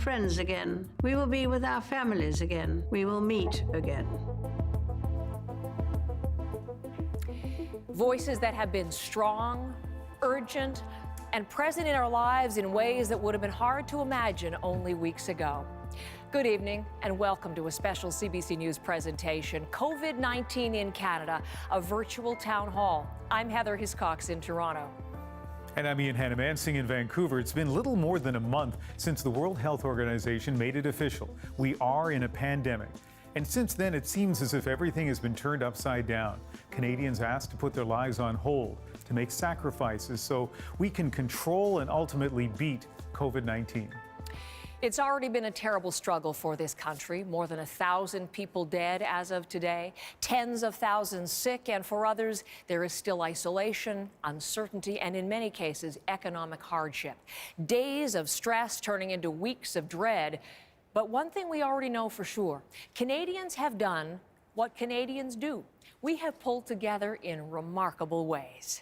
friends again. We will be with our families again. We will meet again. Voices that have been strong, urgent, and present in our lives in ways that would have been hard to imagine only weeks ago. Good evening and welcome to a special CBC News presentation, COVID-19 in Canada, a virtual town hall. I'm Heather Hiscox in Toronto. And I'm Hanomansing in Vancouver. It's been little more than a month since the World Health Organization made it official. We are in a pandemic. And since then, it seems as if everything has been turned upside down. Canadians asked to put their lives on hold, to make sacrifices so we can control and ultimately beat COVID-19. It's already been a terrible struggle for this country. More than 1,000 people dead as of today, tens of thousands sick, and for others, there is still isolation, uncertainty, and in many cases, economic hardship. Days of stress turning into weeks of dread. But one thing we already know for sure, Canadians have done what Canadians do. We have pulled together in remarkable ways.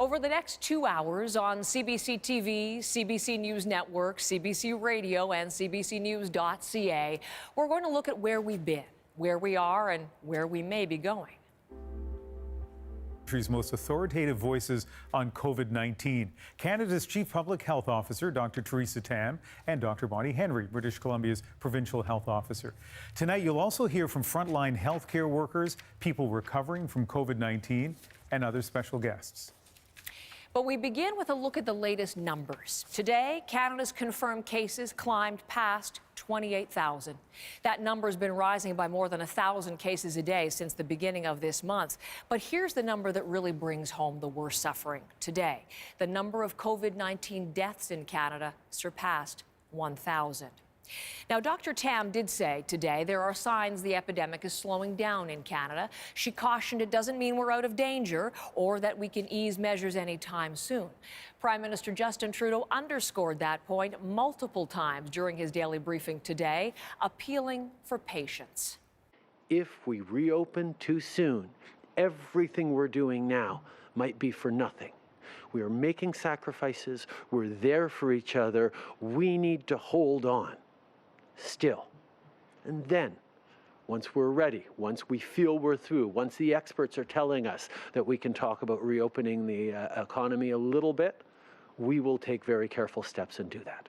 Over the next 2 hours on CBC TV, CBC News Network, CBC Radio, and CBCNews.ca, we're going to look at where we've been, where we are, and where we may be going. Country's most authoritative voices on COVID-19. Canada's Chief Public Health Officer, Dr. Theresa Tam, and Dr. Bonnie Henry, British Columbia's Provincial Health Officer. Tonight, you'll also hear from frontline healthcare workers, people recovering from COVID-19, and other special guests. But we begin with a look at the latest numbers. Today, Canada's confirmed cases climbed past 28,000. That number has been rising by more than 1,000 cases a day since the beginning of this month. But here's the number that really brings home the worst suffering. Today, the number of COVID-19 deaths in Canada surpassed 1,000. Now, Dr. Tam did say today there are signs the epidemic is slowing down in Canada. She cautioned it doesn't mean we're out of danger or that we can ease measures anytime soon. Prime Minister Justin Trudeau underscored that point multiple times during his daily briefing today, appealing for patience. If we reopen too soon, everything we're doing now might be for nothing. We are making sacrifices. We're there for each other. We need to hold on. Still. And then, once we're ready, once we feel we're through, once the experts are telling us that we can talk about reopening the economy a little bit, we will take very careful steps and do that.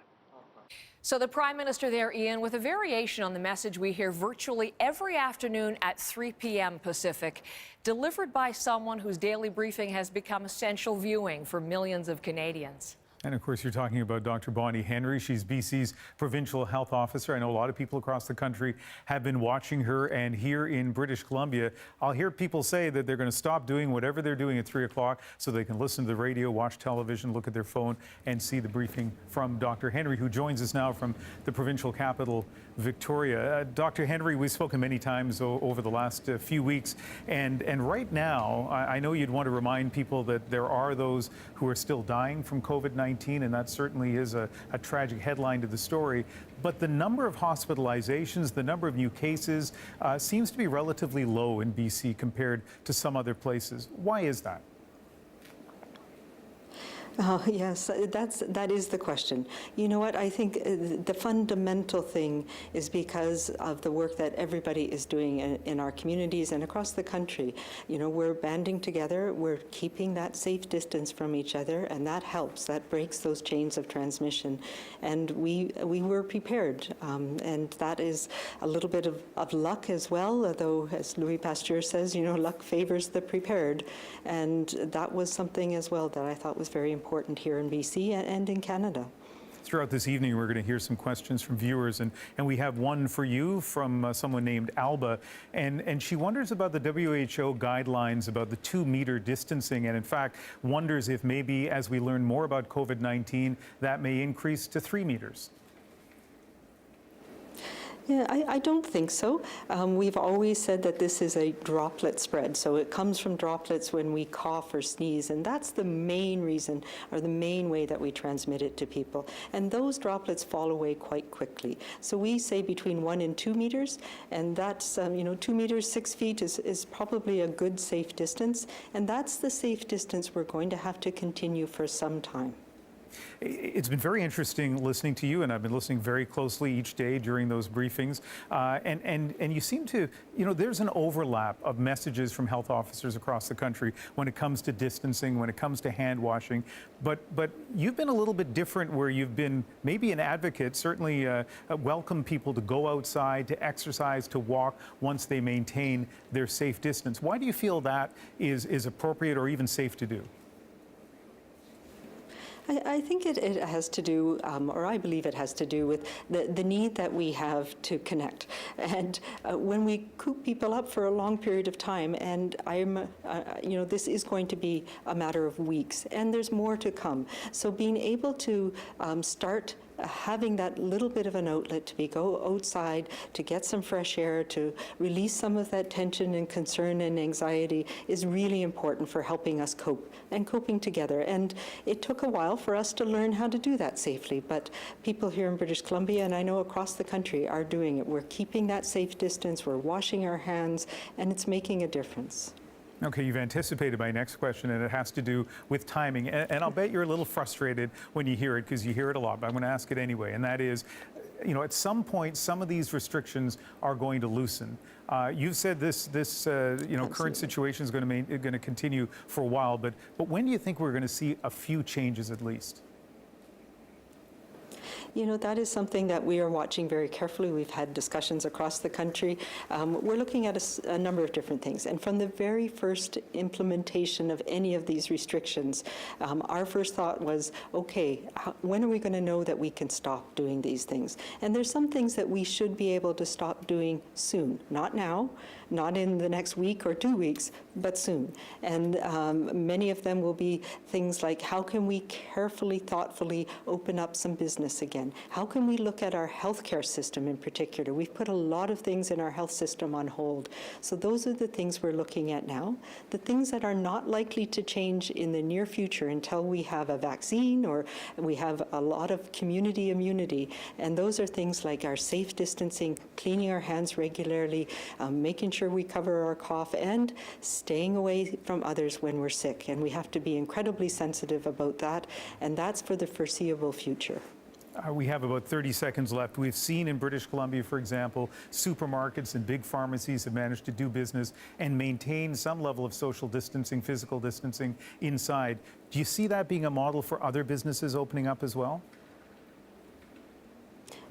So the Prime Minister there, Ian, with a variation on the message we hear virtually every afternoon at 3 p.m. Pacific, delivered by someone whose daily briefing has become essential viewing for millions of Canadians. And of course, you're talking about Dr. Bonnie Henry. She's BC's Provincial Health Officer. I know a lot of people across the country have been watching her. And here in British Columbia, I'll hear people say that they're going to stop doing whatever they're doing at 3 o'clock so they can listen to the radio, watch television, look at their phone, and see the briefing from Dr. Henry, who joins us now from the provincial capital, Victoria. Dr. Henry, we've spoken many times over the last few weeks. And right now, I know you'd want to remind people that there are those who are still dying from COVID-19. And that certainly is a tragic headline to the story. But the number of hospitalizations, the number of new cases seems to be relatively low in BC compared to some other places. Why is that? Oh, yes, that is the question. You know what? I think the fundamental thing is because of the work that everybody is doing in our communities and across the country. You know, we're banding together, we're keeping that safe distance from each other, and that helps. That breaks those chains of transmission. And we were prepared, and that is a little bit of luck as well, although, as Louis Pasteur says, you know, luck favors the prepared. And that was something as well that I thought was very important here in BC and in Canada. Throughout this evening, we're going to hear some questions from viewers, and we have one for you from someone named Alba, and she wonders about the WHO guidelines about the 2-meter distancing, and in fact wonders if maybe as we learn more about COVID-19, that may increase to 3 meters. Yeah, I don't think so. We've always said that this is a droplet spread, so it comes from droplets when we cough or sneeze, and that's the main reason or the main way that we transmit it to people. And those droplets fall away quite quickly. So we say between 1 and 2 meters, and that's, 2 meters, 6 feet is probably a good safe distance, and that's the safe distance we're going to have to continue for some time. It's been very interesting listening to you, and I've been listening very closely each day during those briefings. And you seem to, there's an overlap of messages from health officers across the country when it comes to distancing, when it comes to hand washing. But you've been a little bit different, where you've been maybe an advocate, certainly welcome people to go outside, to exercise, to walk once they maintain their safe distance. Why do you feel that is appropriate or even safe to do? I think it has to do, or I believe it has to do with the need that we have to connect. And when we coop people up for a long period of time, and this is going to be a matter of weeks, and there's more to come. So being able to start having that little bit of an outlet to go outside, to get some fresh air, to release some of that tension and concern and anxiety is really important for helping us cope and coping together. And it took a while for us to learn how to do that safely, but people here in British Columbia, and I know across the country, are doing it. We're keeping that safe distance, we're washing our hands, and it's making a difference. Okay, you've anticipated my next question, and it has to do with timing. And I'll bet you're a little frustrated when you hear it, because you hear it a lot, but I'm going to ask it anyway. And that is, at some point, some of these restrictions are going to loosen. You've said this current situation is going to continue for a while, but when do you think we're going to see a few changes at least? That is something that we are watching very carefully. We've had discussions across the country. We're looking at a number of different things. And from the very first implementation of any of these restrictions, our first thought was, okay, when are we going to know that we can stop doing these things? And there's some things that we should be able to stop doing soon. Not now, not in the next week or 2 weeks, but soon. And many of them will be things like, how can we carefully, thoughtfully open up some business again? How can we look at our healthcare system in particular? We've put a lot of things in our health system on hold. So those are the things we're looking at now. The things that are not likely to change in the near future until we have a vaccine or we have a lot of community immunity. And those are things like our safe distancing, cleaning our hands regularly, making sure we cover our cough, and staying away from others when we're sick. And we have to be incredibly sensitive about that, and that's for the foreseeable future. We have about 30 seconds left. We've seen in British Columbia, for example, supermarkets and big pharmacies have managed to do business and maintain some level of social distancing, physical distancing inside. Do you see that being a model for other businesses opening up as well?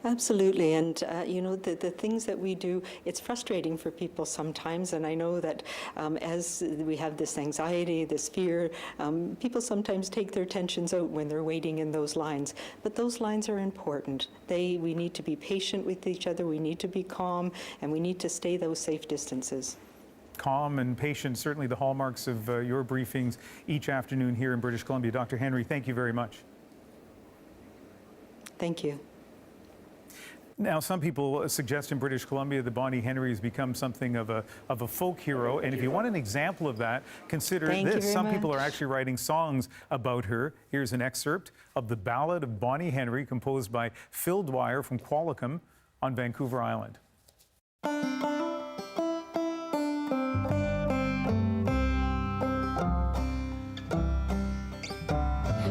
Absolutely, and the things that we do, it's frustrating for people sometimes, and I know that as we have this anxiety, this fear, people sometimes take their tensions out when they're waiting in those lines, but those lines are important. We need to be patient with each other, we need to be calm, and we need to stay those safe distances. Calm and patient, certainly the hallmarks of your briefings each afternoon here in British Columbia. Dr. Henry, thank you very much. Thank you. Now, some people suggest in British Columbia that Bonnie Henry has become something of a folk hero. And if you want an example of that, consider this. Some people are actually writing songs about her. Here's an excerpt of the Ballad of Bonnie Henry, composed by Phil Dwyer from Qualicum on Vancouver Island.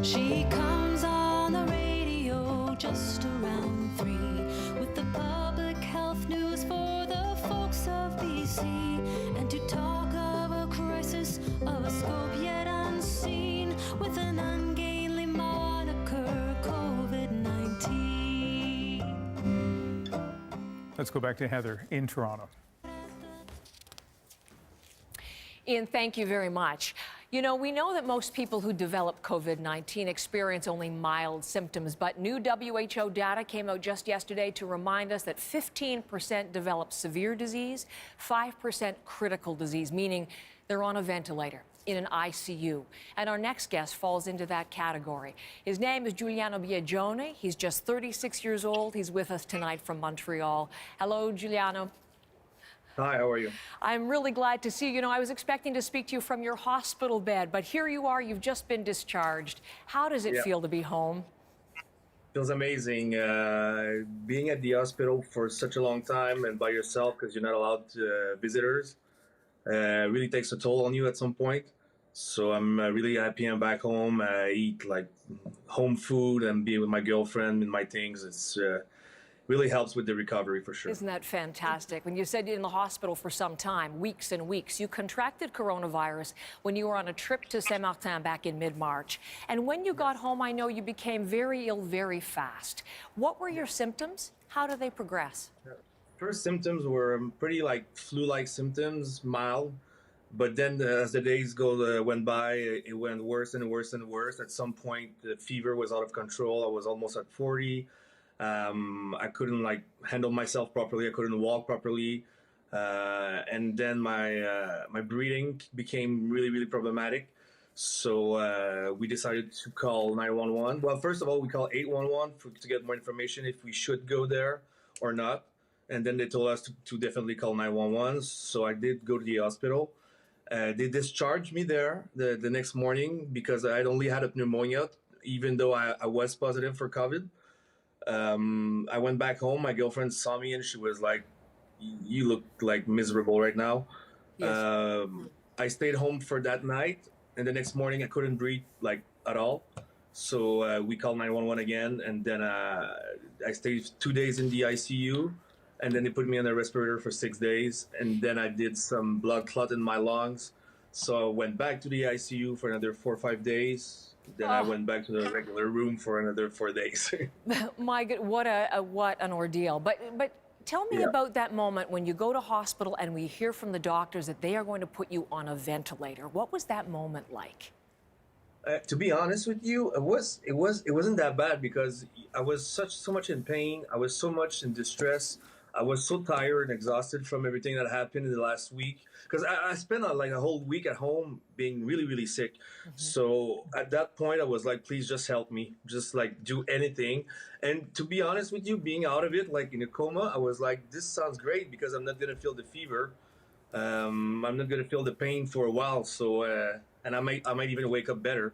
She comes on the radio just around 3 with the public health news for the folks of BC, and to talk of a crisis of a scope yet unseen with an ungainly moniker, COVID-19. Let's go back to Heather in Toronto. Ian, thank you very much. You know, we know that most people who develop COVID-19 experience only mild symptoms, but new WHO data came out just yesterday to remind us that 15% develop severe disease, 5% critical disease, meaning they're on a ventilator in an ICU. And our next guest falls into that category. His name is Giuliano Biagione. He's just 36 years old. He's with us tonight from Montreal. Hello, Giuliano. Hi, how are you? I'm really glad to see you. You know, I was expecting to speak to you from your hospital bed, but here you are, you've just been discharged. How does it feel to be home? Feels amazing. Being at the hospital for such a long time and by yourself because you're not allowed visitors really takes a toll on you at some point. So I'm really happy I'm back home. I eat like home food and be with my girlfriend and my things. It's really helps with the recovery for sure. Isn't that fantastic? When you said in the hospital for some time, weeks and weeks, you contracted coronavirus when you were on a trip to Saint-Martin back in mid-March. And when you got home, I know you became very ill very fast. What were your symptoms? How did they progress? First symptoms were pretty like flu-like symptoms, mild. But then as the days went by, it went worse and worse and worse. At some point, the fever was out of control. I was almost at 40. I couldn't like handle myself properly. I couldn't walk properly, and then my breathing became really problematic. So we decided to call 911. Well, first of all, we called 811 to get more information if we should go there or not. And then they told us to definitely call 911. So I did go to the hospital. They discharged me there the next morning because I had only had a pneumonia, even though I was positive for COVID. I went back home. My girlfriend saw me and she was like, "You look like miserable right now." Yes. I stayed home for that night, and the next morning I couldn't breathe like at all. So we called 911 again, and then I stayed 2 days in the ICU, and then they put me on a respirator for 6 days, and then I did some blood clot in my lungs. So I went back to the ICU for another 4 or 5 days. Then I went back to the regular room for another 4 days. My God, what an ordeal. But tell me about that moment when you go to hospital and we hear from the doctors that they are going to put you on a ventilator. What was that moment like? To be honest with you, it wasn't that bad because I was so much in pain. I was so much in distress. I was so tired and exhausted from everything that happened in the last week. Because I spent like a whole week at home being really sick. Mm-hmm. So at that point, I was like, please just help me. Just like do anything. And to be honest with you, being out of it, like in a coma, I was like, this sounds great because I'm not going to feel the fever. I'm not going to feel the pain for a while. So, and I might even wake up better.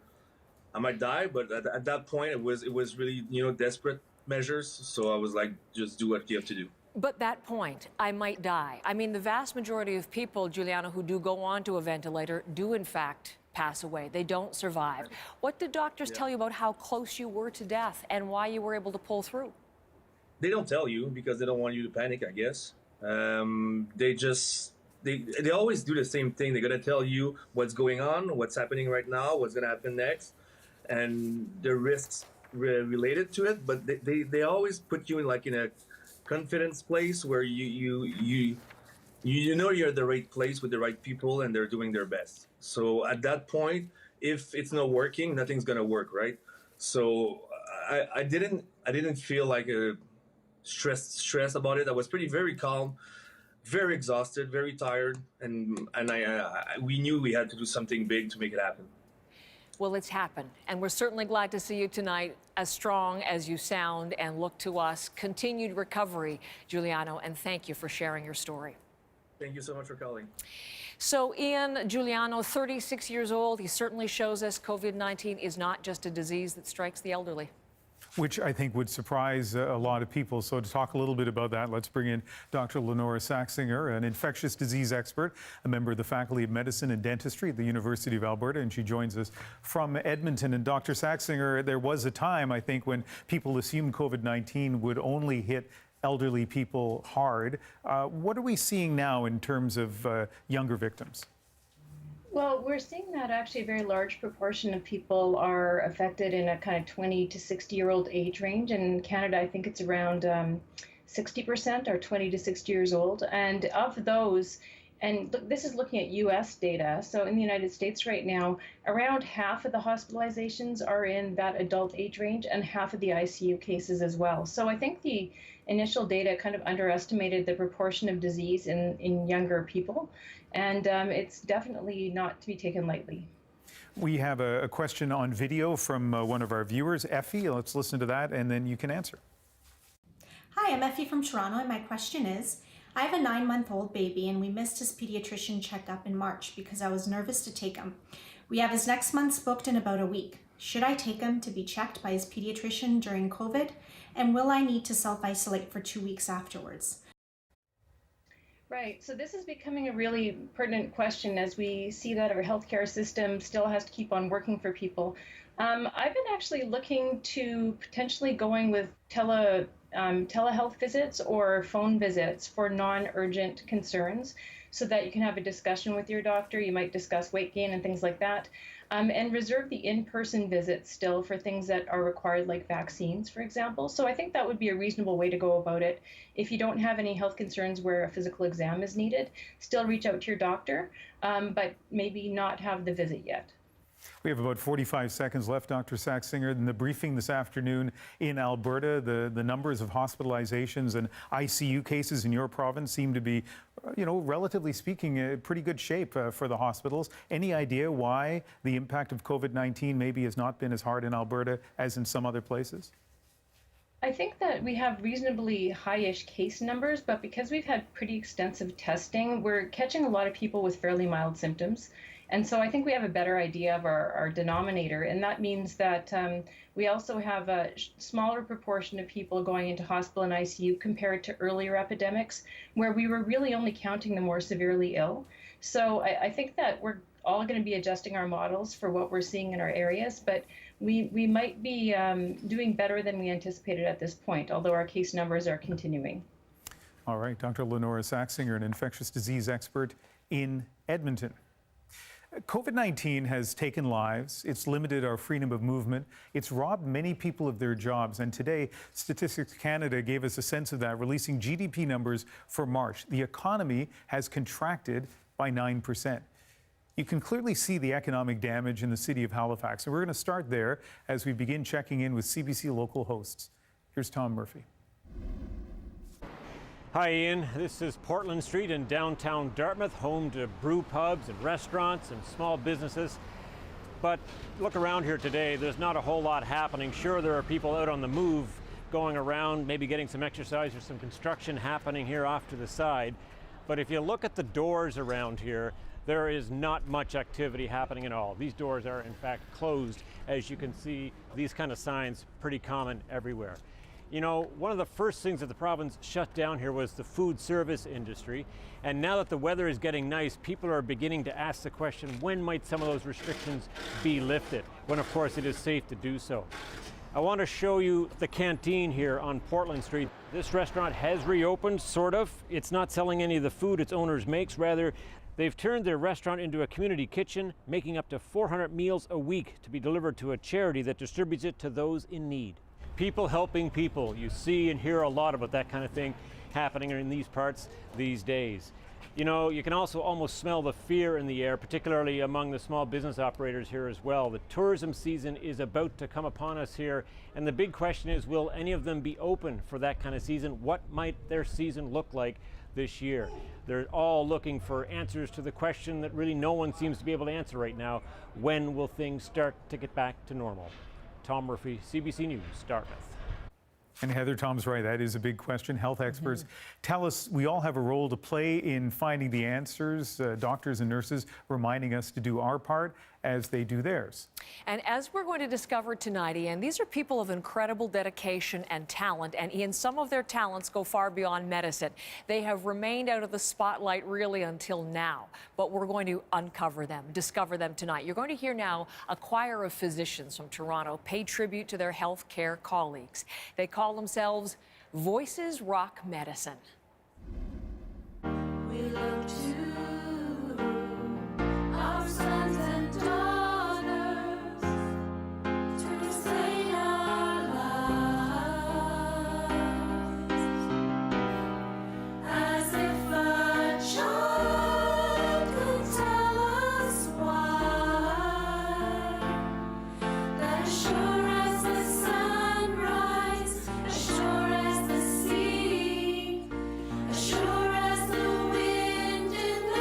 I might die, but at that point, it was really, desperate measures. So I was like, just do what you have to do. But that point, I might die. I mean, the vast majority of people, Giuliano, who do go on to a ventilator do, in fact, pass away. They don't survive. What did doctors tell you about how close you were to death and why you were able to pull through? They don't tell you because they don't want you to panic, I guess. They always do the same thing. They're going to tell you what's going on, what's happening right now, what's going to happen next, and the risks related to it. But they always put you in a confidence place where you know you're at the right place with the right people and they're doing their best. So at that point, if it's not working, nothing's gonna work, right? So I didn't feel like a stress about it. I was very calm, very exhausted, very tired, and we knew we had to do something big to make it happen. Well, it's happened, and we're certainly glad to see you tonight, as strong as you sound, and look to us. Continued recovery, Giuliano, and thank you for sharing your story. Thank you so much for calling. So Ian Giuliano, 36 years old, he certainly shows us COVID-19 is not just a disease that strikes the elderly. which I think would surprise a lot of people. So to talk a little bit about that, let's bring in Dr. Lenora Saxinger, an infectious disease expert, a member of the Faculty of Medicine and Dentistry at the University of Alberta, and she joins us from Edmonton. And Dr. Saxinger, there was a time, I think, when people assumed COVID-19 would only hit elderly people hard. What are we seeing now in terms of younger victims? Well, we're seeing that actually a very large proportion of people are affected in a kind of 20 to 60-year-old age range. In Canada, I think it's around 60% are 20 to 60 years old. And of those, and look, this is looking at US data. So in the United States right now, around half of the hospitalizations are in that adult age range and half of the ICU cases as well. So I think the initial data kind of underestimated the proportion of disease in younger people. And it's definitely not to be taken lightly. We have a question on video from one of our viewers, Effie. Let's listen to that, and then you can answer. Hi, I'm Effie from Toronto, and my question is, I have a 9-month-old baby, and we missed his pediatrician checkup in March because I was nervous to take him. We have his next month's booked in about a week. Should I take him to be checked by his pediatrician during COVID? And will I need to self-isolate for 2 weeks afterwards? Right. So this is becoming a really pertinent question as we see that our healthcare system still has to keep on working for people. I've been actually looking to potentially going with telehealth visits or phone visits for non-urgent concerns so that you can have a discussion with your doctor. You might discuss weight gain and things like that. And reserve the in-person visits still for things that are required, like vaccines, for example. So I think that would be a reasonable way to go about it. If you don't have any health concerns where a physical exam is needed, still reach out to your doctor, but maybe not have the visit yet. We have about 45 seconds left, Dr. Saxinger. In the briefing this afternoon in Alberta, the numbers of hospitalizations and ICU cases in your province seem to be, relatively speaking, in pretty good shape for the hospitals. Any idea why the impact of COVID-19 maybe has not been as hard in Alberta as in some other places? I think that we have reasonably high-ish case numbers, but because we've had pretty extensive testing, we're catching a lot of people with fairly mild symptoms. And so I think we have a better idea of our denominator, and that means that we also have a smaller proportion of people going into hospital and ICU compared to earlier epidemics, where we were really only counting the more severely ill. So I think that we're all going to be adjusting our models for what we're seeing in our areas, but we might be doing better than we anticipated at this point, although our case numbers are continuing. All right, Dr. Lenora Saxinger, an infectious disease expert in Edmonton. COVID-19 has taken lives, it's limited our freedom of movement, it's robbed many people of their jobs, and today Statistics Canada gave us a sense of that, releasing GDP numbers for March. The economy has contracted by 9%. You can clearly see the economic damage in the city of Halifax, and we're going to start there as we begin checking in with CBC local hosts. Here's Tom Murphy. Hi Ian, this is Portland Street in downtown Dartmouth, home to brew pubs and restaurants and small businesses. But look around here today, there's not a whole lot happening. Sure, there are people out on the move going around, maybe getting some exercise. There's some construction happening here off to the side. But if you look at the doors around here, there is not much activity happening at all. These doors are in fact closed. As you can see, these kind of signs pretty common everywhere. You know, one of the first things that the province shut down here was the food service industry. And now that the weather is getting nice, people are beginning to ask the question, when might some of those restrictions be lifted? When, of course, it is safe to do so. I want to show you the canteen here on Portland Street. This restaurant has reopened, sort of. It's not selling any of the food its owners makes. Rather, they've turned their restaurant into a community kitchen, making up to 400 meals a week to be delivered to a charity that distributes it to those in need. People helping people. You see and hear a lot about that kind of thing happening in these parts these days. You know, you can also almost smell the fear in the air, particularly among the small business operators here as well. The tourism season is about to come upon us here, and the big question is, will any of them be open for that kind of season? What might their season look like this year? They're all looking for answers to the question that really no one seems to be able to answer right now. When will things start to get back to normal? Tom Murphy, CBC News, Dartmouth. And Heather, Tom's right, that is a big question. Health experts tell us we all have a role to play in finding the answers, doctors and nurses reminding us to do our part. as they do theirs. And as we're going to discover tonight, Ian, these are people of incredible dedication and talent. And Ian, some of their talents go far beyond medicine. They have remained out of the spotlight really until now. But we're going to uncover them, discover them tonight. You're going to hear now a choir of physicians from Toronto pay tribute to their healthcare colleagues. They call themselves Voices Rock Medicine. We look to our sons and daughters to sustain our lives, as if a child could tell us why, that as sure as the sunrise, as sure as the sea, as sure as the wind in the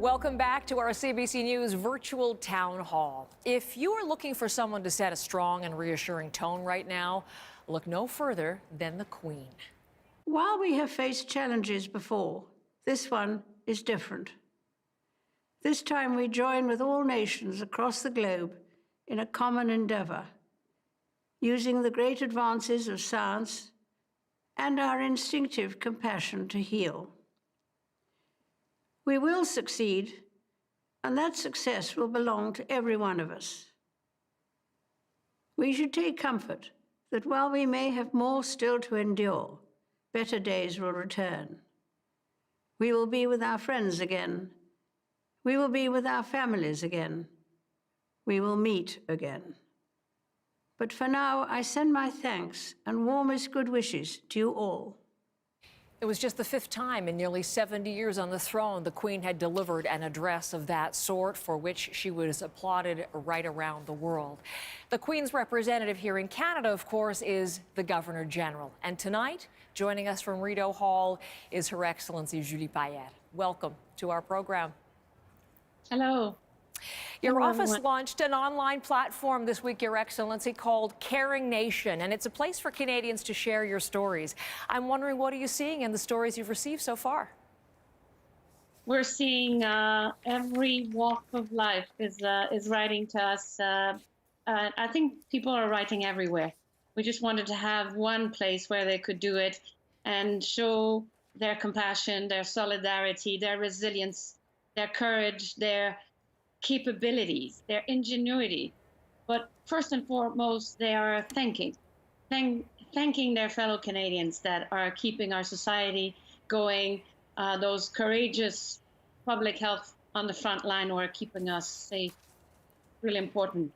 Welcome back to our CBC News virtual town hall. If you are looking for someone to set a strong and reassuring tone right now, look no further than the Queen. While we have faced challenges before, this one is different. This time we join with all nations across the globe in a common endeavor, using the great advances of science and our instinctive compassion to heal. We will succeed, and that success will belong to every one of us. We should take comfort that while we may have more still to endure, better days will return. We will be with our friends again. We will be with our families again. We will meet again. But for now, I send my thanks and warmest good wishes to you all. It was just the 5th time in nearly 70 years on the throne the Queen had delivered an address of that sort, for which she was applauded right around the world. The Queen's representative here in Canada, of course, is the Governor General. And tonight, joining us from Rideau Hall is Her Excellency Julie Payette. Welcome to our program. Hello. Your Hello, office everyone. launched an online platform this week, Your Excellency, called Caring Nation, and it's a place for Canadians to share your stories. I'm wondering, what are you seeing in the stories you've received so far? We're seeing every walk of life is writing to us. I think people are writing everywhere. We just wanted to have one place where they could do it and show their compassion, their solidarity, their resilience, their courage, their capabilities, their ingenuity. But first and foremost, they are thanking their fellow Canadians that are keeping our society going, those courageous public health on the front line who are keeping us safe. Really important.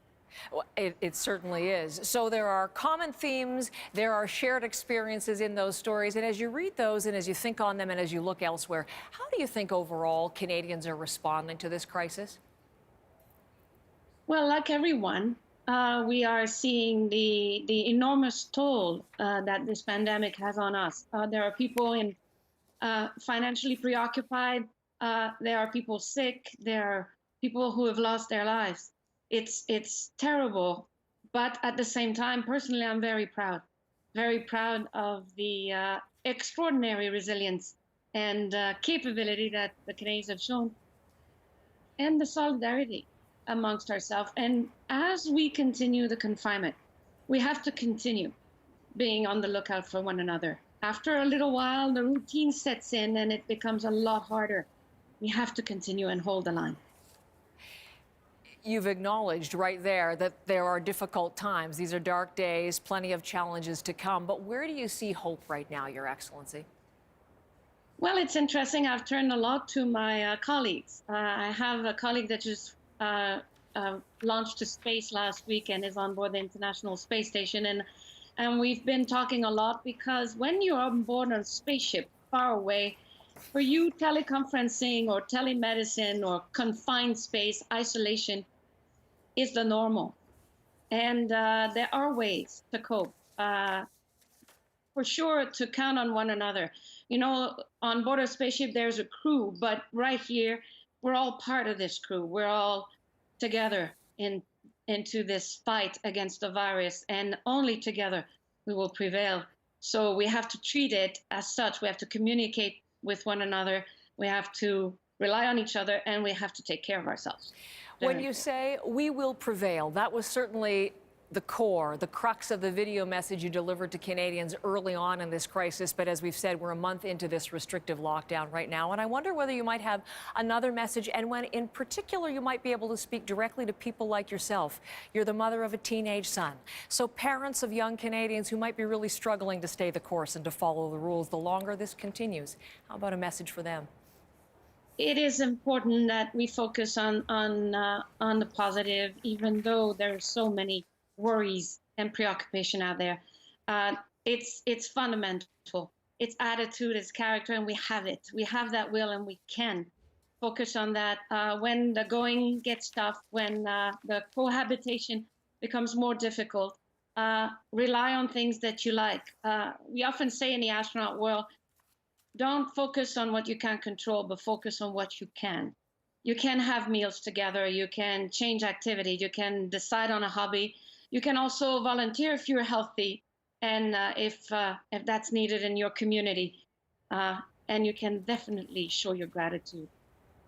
Well, it certainly is. So there are common themes, there are shared experiences in those stories, and as you read those and as you think on them and as you look elsewhere, how do you think overall Canadians are responding to this crisis? Well, like everyone, we are seeing the enormous toll that this pandemic has on us. There are people financially preoccupied. There are people sick. There are people who have lost their lives. It's terrible, but at the same time, personally, I'm very proud of the extraordinary resilience and capability that the Canadians have shown, and the solidarity amongst ourselves. And as we continue the confinement, we have to continue being on the lookout for one another. After a little while, the routine sets in and it becomes a lot harder. We have to continue and hold the line. You've acknowledged right there that there are difficult times. These are dark days, plenty of challenges to come. But where do you see hope right now, Your Excellency? Well, it's interesting. I've turned a lot to my colleagues. I have a colleague that just launched to space last week and is on board the International Space Station. And we've been talking a lot because when you're on board a spaceship far away, for you, teleconferencing or telemedicine or confined space isolation is the normal. And there are ways to cope. For sure, to count on one another. You know, on board a spaceship, there's a crew, but right here, we're all part of this crew. We're all together into this fight against the virus, and only together we will prevail. So we have to treat it as such. We have to communicate with one another. We have to rely on each other, and we have to take care of ourselves. When you say we will prevail, that was certainly the core, the crux of the video message you delivered to Canadians early on in this crisis. But as we've said, we're a month into this restrictive lockdown right now. And I wonder whether you might have another message, and when in particular you might be able to speak directly to people like yourself. You're the mother of a teenage son. So parents of young Canadians who might be really struggling to stay the course and to follow the rules the longer this continues. How about a message for them? It is important that we focus on the positive, even though there are so many worries and preoccupation out there. It's fundamental. It's attitude, it's character, and we have it. We have that will, and we can focus on that. When the going gets tough, when the cohabitation becomes more difficult, rely on things that you like. We often say in the astronaut world, don't focus on what you can't control, but focus on what you can. You can have meals together. You can change activity. You can decide on a hobby. You can also volunteer if you're healthy and if that's needed in your community. And you can definitely show your gratitude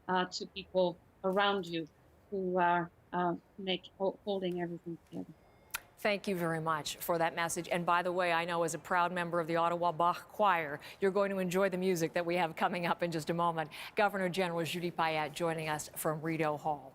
to people around you who are holding everything together. Thank you very much for that message. And by the way, I know as a proud member of the Ottawa Bach Choir, you're going to enjoy the music that we have coming up in just a moment. Governor General Judy Piya joining us from Rideau Hall.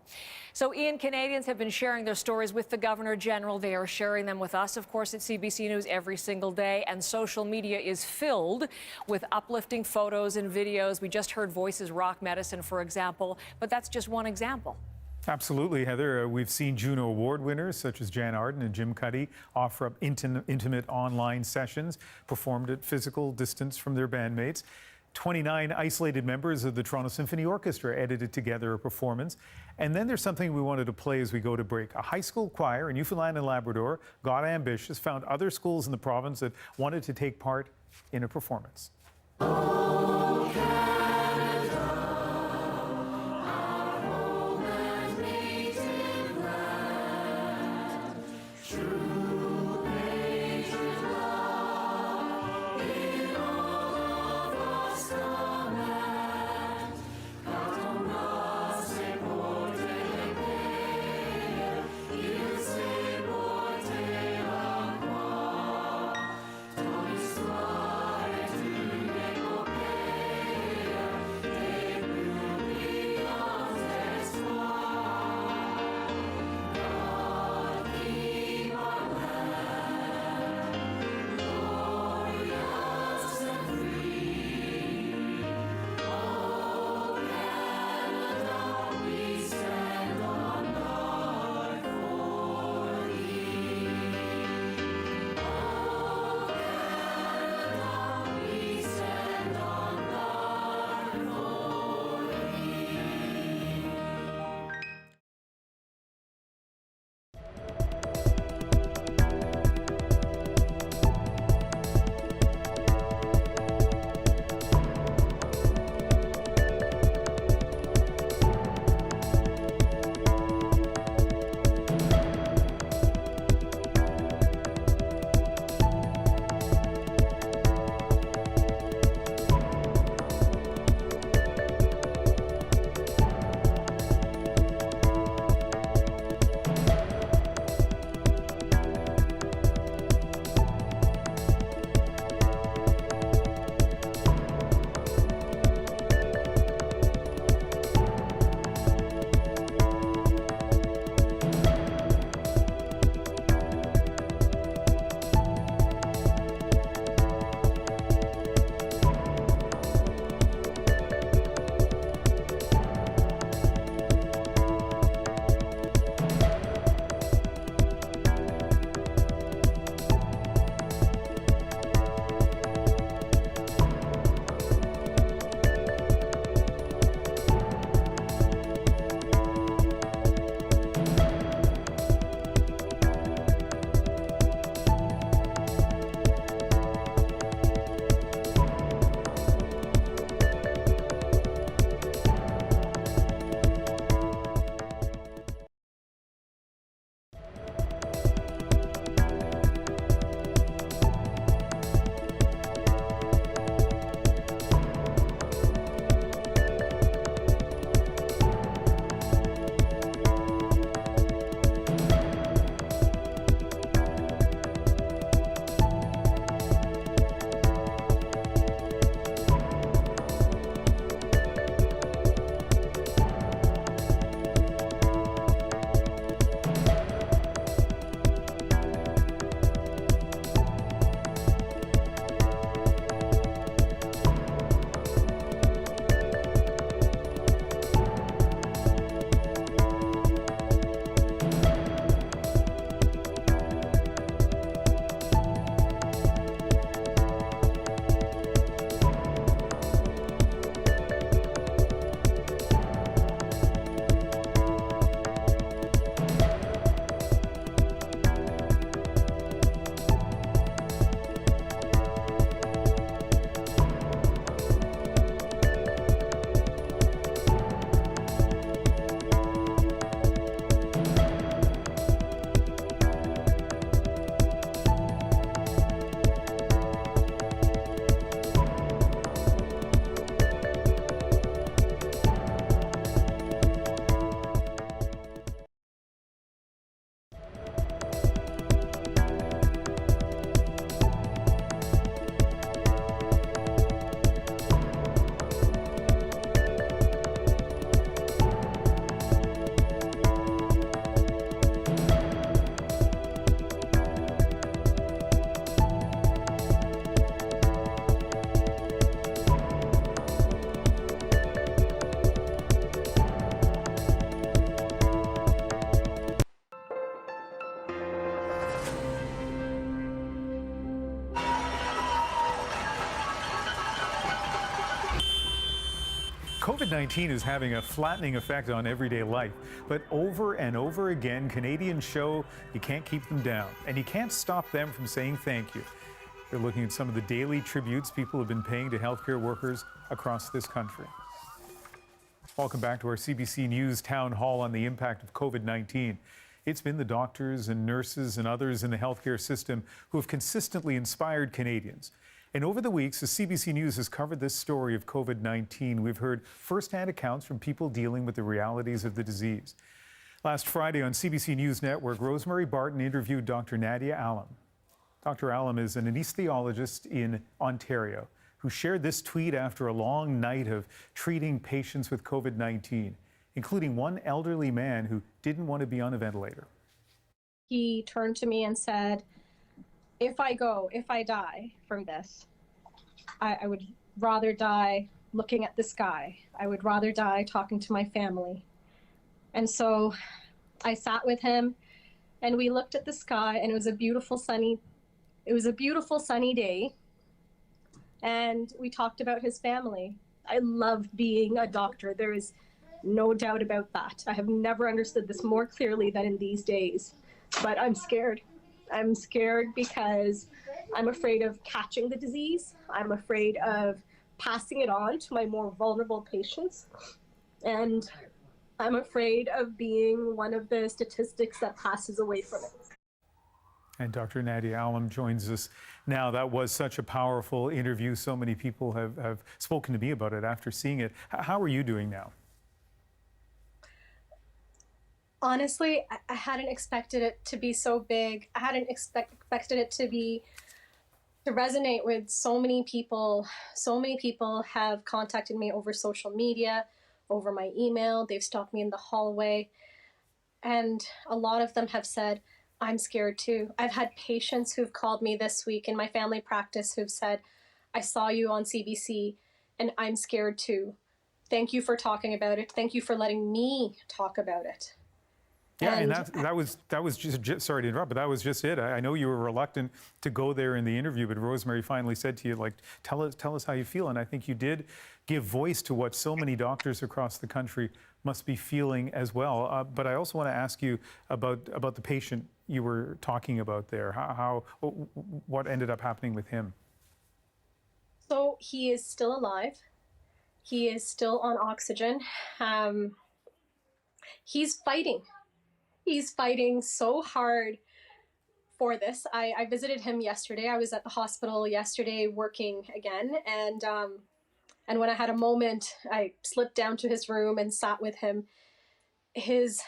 So, Ian, Canadians have been sharing their stories with the Governor General. They are sharing them with us, of course, at CBC News every single day. And social media is filled with uplifting photos and videos. We just heard Voices Rock Medicine, for example, but that's just one example. Absolutely, Heather. We've seen Juno Award winners such as Jan Arden and Jim Cuddy offer up intimate online sessions performed at physical distance from their bandmates. 29 isolated members of the Toronto Symphony Orchestra edited together a performance. And then there's something we wanted to play as we go to break. A high school choir in Newfoundland and Labrador got ambitious, found other schools in the province that wanted to take part in a performance. COVID-19 is having a flattening effect on everyday life, but over and over again, Canadians show you can't keep them down, and you can't stop them from saying thank you. They're looking at some of the daily tributes people have been paying to healthcare workers across this country. Welcome back to our CBC News Town Hall on the impact of COVID-19. It's been the doctors and nurses and others in the healthcare system who have consistently inspired Canadians. And over the weeks, as CBC News has covered this story of COVID-19, we've heard firsthand accounts from people dealing with the realities of the disease. Last Friday on CBC News Network, Rosemary Barton interviewed Dr. Nadia Allam. Dr. Allam is an anesthesiologist in Ontario who shared this tweet after a long night of treating patients with COVID-19, including one elderly man who didn't want to be on a ventilator. He turned to me and said, if I die from this, I would rather die looking at the sky. I would rather die talking to my family. And so I sat with him and we looked at the sky, and it was a beautiful sunny day. And we talked about his family. I love being a doctor. There is no doubt about that. I have never understood this more clearly than in these days. But I'm scared. I'm scared because I'm afraid of catching the disease. I'm afraid of passing it on to my more vulnerable patients. And I'm afraid of being one of the statistics that passes away from it. And Dr. Nadia Allam joins us now. That was such a powerful interview. So many people have spoken to me about it after seeing it. How are you doing now? Honestly, I hadn't expected it to be so big. I hadn't expected it to resonate with so many people. So many people have contacted me over social media, over my email. They've stopped me in the hallway. And a lot of them have said, I'm scared too. I've had patients who've called me this week in my family practice who've said, I saw you on CBC and I'm scared too. Thank you for talking about it. Thank you for letting me talk about it. Yeah, and that was just sorry to interrupt, but that was just it. I know you were reluctant to go there in the interview, but Rosemary finally said to you, like, tell us how you feel. And I think you did give voice to what so many doctors across the country must be feeling as well. But I also want to ask you about the patient you were talking about there. What ended up happening with him? So he is still alive. He is still on oxygen. He's fighting. He's fighting so hard for this. I visited him yesterday. I was at the hospital yesterday working again. And when I had a moment, I slipped down to his room and sat with him. His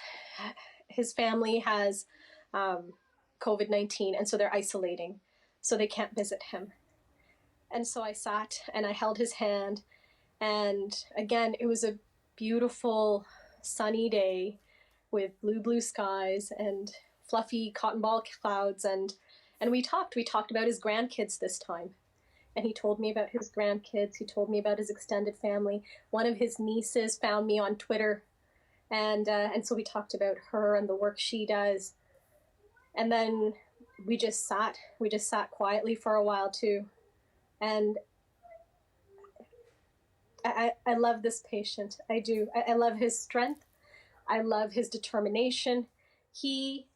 family has COVID-19, and so they're isolating. So they can't visit him. And so I sat and I held his hand. And again, it was a beautiful sunny day with blue skies and fluffy cotton ball clouds. And we talked about his grandkids this time. And he told me about his grandkids. He told me about his extended family. One of his nieces found me on Twitter. And so we talked about her and the work she does. And then we just sat quietly for a while too. And I love this patient. I do. I love his strength. I love his determination. He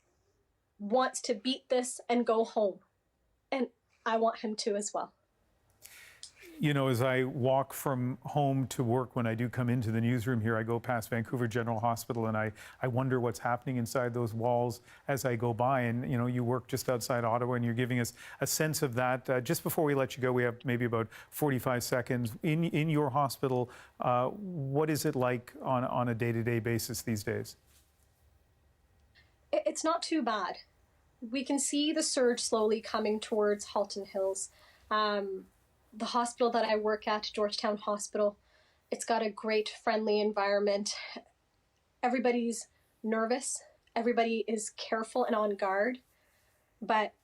wants to beat this and go home. And I want him to as well. You know, as I walk from home to work, when I do come into the newsroom here, I go past Vancouver General Hospital and I wonder what's happening inside those walls as I go by. And, you know, you work just outside Ottawa and you're giving us a sense of that. Just before we let you go, we have maybe about 45 seconds. In your hospital, what is it like on a day-to-day basis these days? It's not too bad. We can see the surge slowly coming towards Halton Hills. The hospital that I work at, Georgetown Hospital, it's got a great, friendly environment. Everybody's nervous. Everybody is careful and on guard, but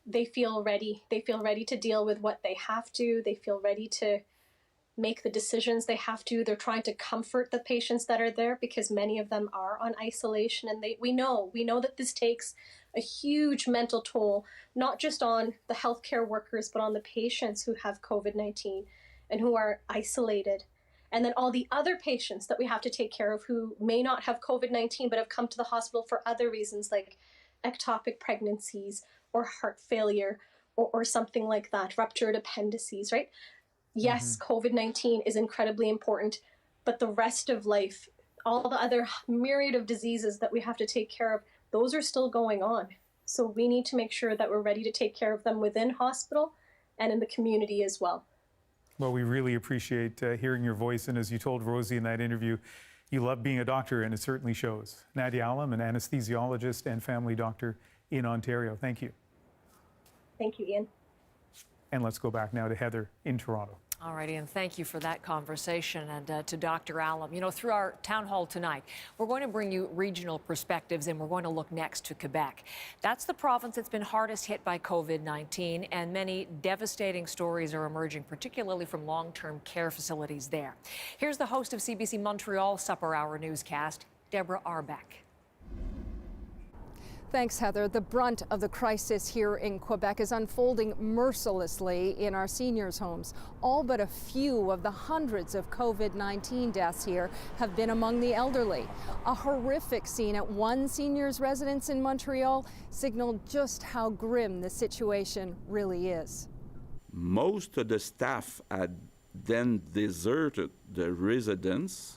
they feel ready. They feel ready to deal with what they have to. They feel ready to make the decisions they have to. They're trying to comfort the patients that are there because many of them are on isolation. And we know that this takes a huge mental toll, not just on the healthcare workers, but on the patients who have COVID-19 and who are isolated. And then all the other patients that we have to take care of who may not have COVID-19 but have come to the hospital for other reasons like ectopic pregnancies or heart failure or something like that, ruptured appendices, right? Yes, COVID-19 is incredibly important, but the rest of life, all the other myriad of diseases that we have to take care of, those are still going on. So we need to make sure that we're ready to take care of them within hospital and in the community as well. Well, we really appreciate hearing your voice. And as you told Rosie in that interview, you love being a doctor, and it certainly shows. Nadia Alam, an anesthesiologist and family doctor in Ontario. Thank you. Thank you, Ian. And let's go back now to Heather in Toronto. All right, Ian, thank you for that conversation. And to Dr. Alam, you know, through our town hall tonight, we're going to bring you regional perspectives, and we're going to look next to Quebec. That's the province that's been hardest hit by COVID-19, and many devastating stories are emerging, particularly from long-term care facilities there. Here's the host of CBC Montreal Supper Hour newscast, Deborah Arbeck. Thanks, Heather. The brunt of the crisis here in Quebec is unfolding mercilessly in our seniors' homes. All but a few of the hundreds of COVID-19 deaths here have been among the elderly. A horrific scene at one seniors' residence in Montreal signaled just how grim the situation really is. Most of the staff had then deserted the residence.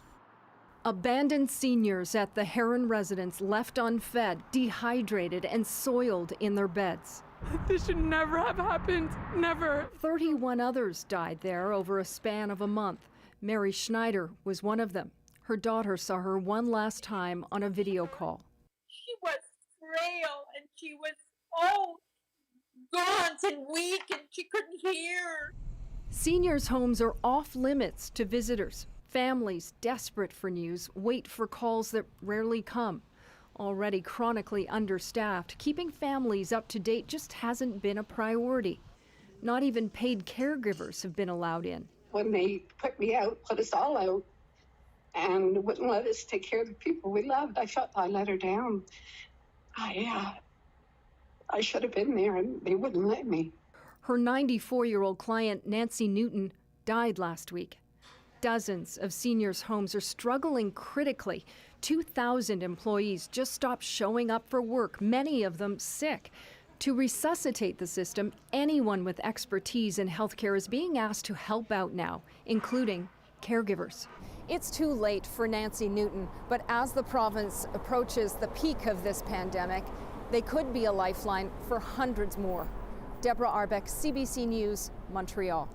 Abandoned seniors at the Heron residence left unfed, dehydrated, and soiled in their beds. This should never have happened, never. 31 others died there over a span of a month. Mary Schneider was one of them. Her daughter saw her one last time on a video call. She was frail and she was gaunt and weak and she couldn't hear. Seniors' homes are off limits to visitors. Families desperate for news wait for calls that rarely come. Already chronically understaffed, keeping families up to date just hasn't been a priority. Not even paid caregivers have been allowed in. When they put me out, put us all out, and wouldn't let us take care of the people we loved, I felt I let her down. I should have been there, and they wouldn't let me. Her 94-year-old client, Nancy Newton, died last week. Dozens of seniors' homes are struggling critically. 2,000 employees just stopped showing up for work, many of them sick. To resuscitate the system, anyone with expertise in healthcare is being asked to help out now, including caregivers. It's too late for Nancy Newton, but as the province approaches the peak of this pandemic, they could be a lifeline for hundreds more. Deborah Arbeck, CBC News, Montreal.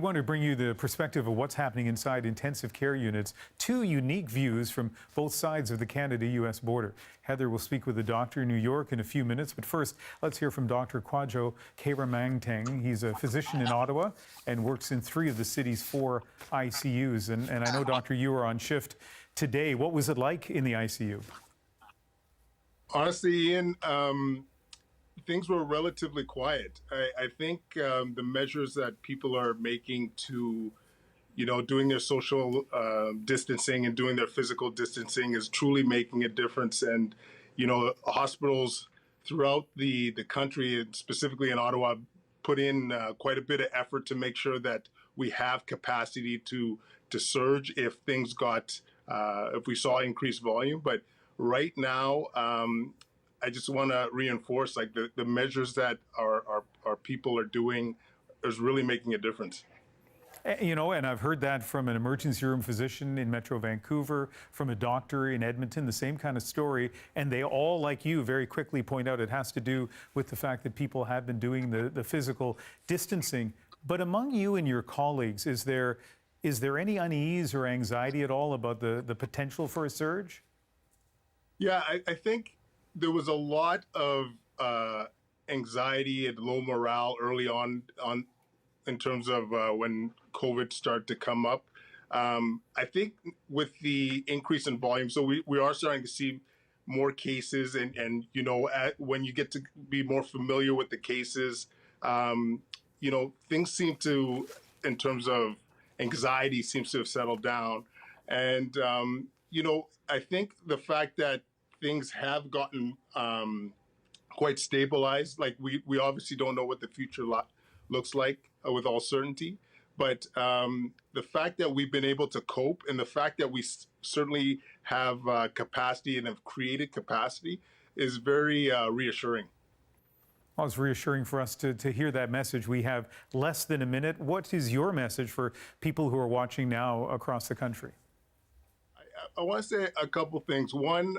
want to bring you the perspective of what's happening inside intensive care units. Two unique views from both sides of the Canada-U.S. border. Heather will speak with a doctor in New York in a few minutes, but first, let's hear from Dr. Kwadwo Hanomansing. He's a physician in Ottawa and works in 3 of the city's 4 ICUs. And I know, Doctor, you were on shift today. What was it like in the ICU? Honestly, Ian, things were relatively quiet. I think the measures that people are making to, doing their social distancing and doing their physical distancing is truly making a difference. And, hospitals throughout the country, and specifically in Ottawa, put in quite a bit of effort to make sure that we have capacity to surge if things if we saw increased volume. But right now, I just want to reinforce the measures that our people are doing is really making a difference. And I've heard that from an emergency room physician in Metro Vancouver, from a doctor in Edmonton, the same kind of story. And they all, like you, very quickly point out it has to do with the fact that people have been doing the physical distancing. But among you and your colleagues, is there any unease or anxiety at all about the potential for a surge? Yeah, I think there was a lot of anxiety and low morale early on in terms of when COVID started to come up. I think with the increase in volume, so we are starting to see more cases, and when you get to be more familiar with the cases, things seem to, in terms of anxiety, seems to have settled down. And, I think the fact that things have gotten quite stabilized, we obviously don't know what the future looks like with all certainty, but the fact that we've been able to cope, and the fact that we certainly have capacity and have created capacity, is very reassuring. Well, it's reassuring for us to hear that message. We have less than a minute. What is your message for people who are watching now across the country? I want to say a couple things. One,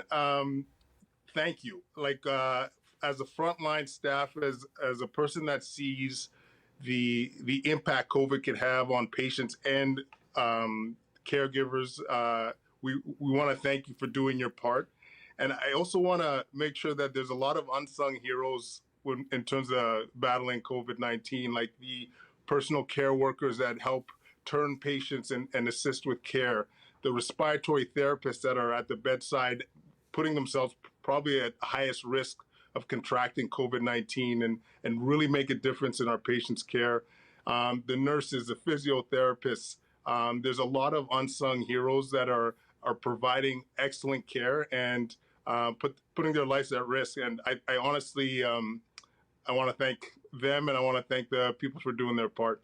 thank you. As a frontline staff, as a person that sees the impact COVID can have on patients and caregivers, we want to thank you for doing your part. And I also want to make sure that there's a lot of unsung heroes in terms of battling COVID-19, like the personal care workers that help turn patients and assist with care, the respiratory therapists that are at the bedside, putting themselves probably at highest risk of contracting COVID-19 and really make a difference in our patients' care. The nurses, the physiotherapists, there's a lot of unsung heroes that are providing excellent care and putting their lives at risk. And I honestly, I want to thank them, and I want to thank the people for doing their part.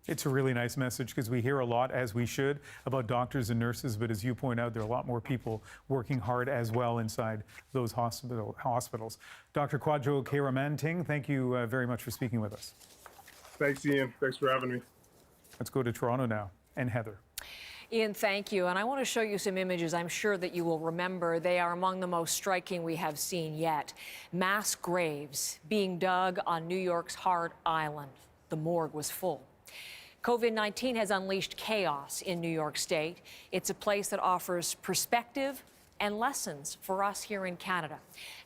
It's a really nice message, because we hear a lot, as we should, about doctors and nurses, but as you point out, there are a lot more people working hard as well inside those hospitals. Dr. Kwadwo Hanomansing, thank you very much for speaking with us. Thanks, Ian. Thanks for having me. Let's go to Toronto now, and Heather. Ian, thank you. And I want to show you some images I'm sure that you will remember. They are among the most striking we have seen yet. Mass graves being dug on New York's Hart Island. The morgue was full. COVID-19 has unleashed chaos in New York State. It's a place that offers perspective and lessons for us here in Canada.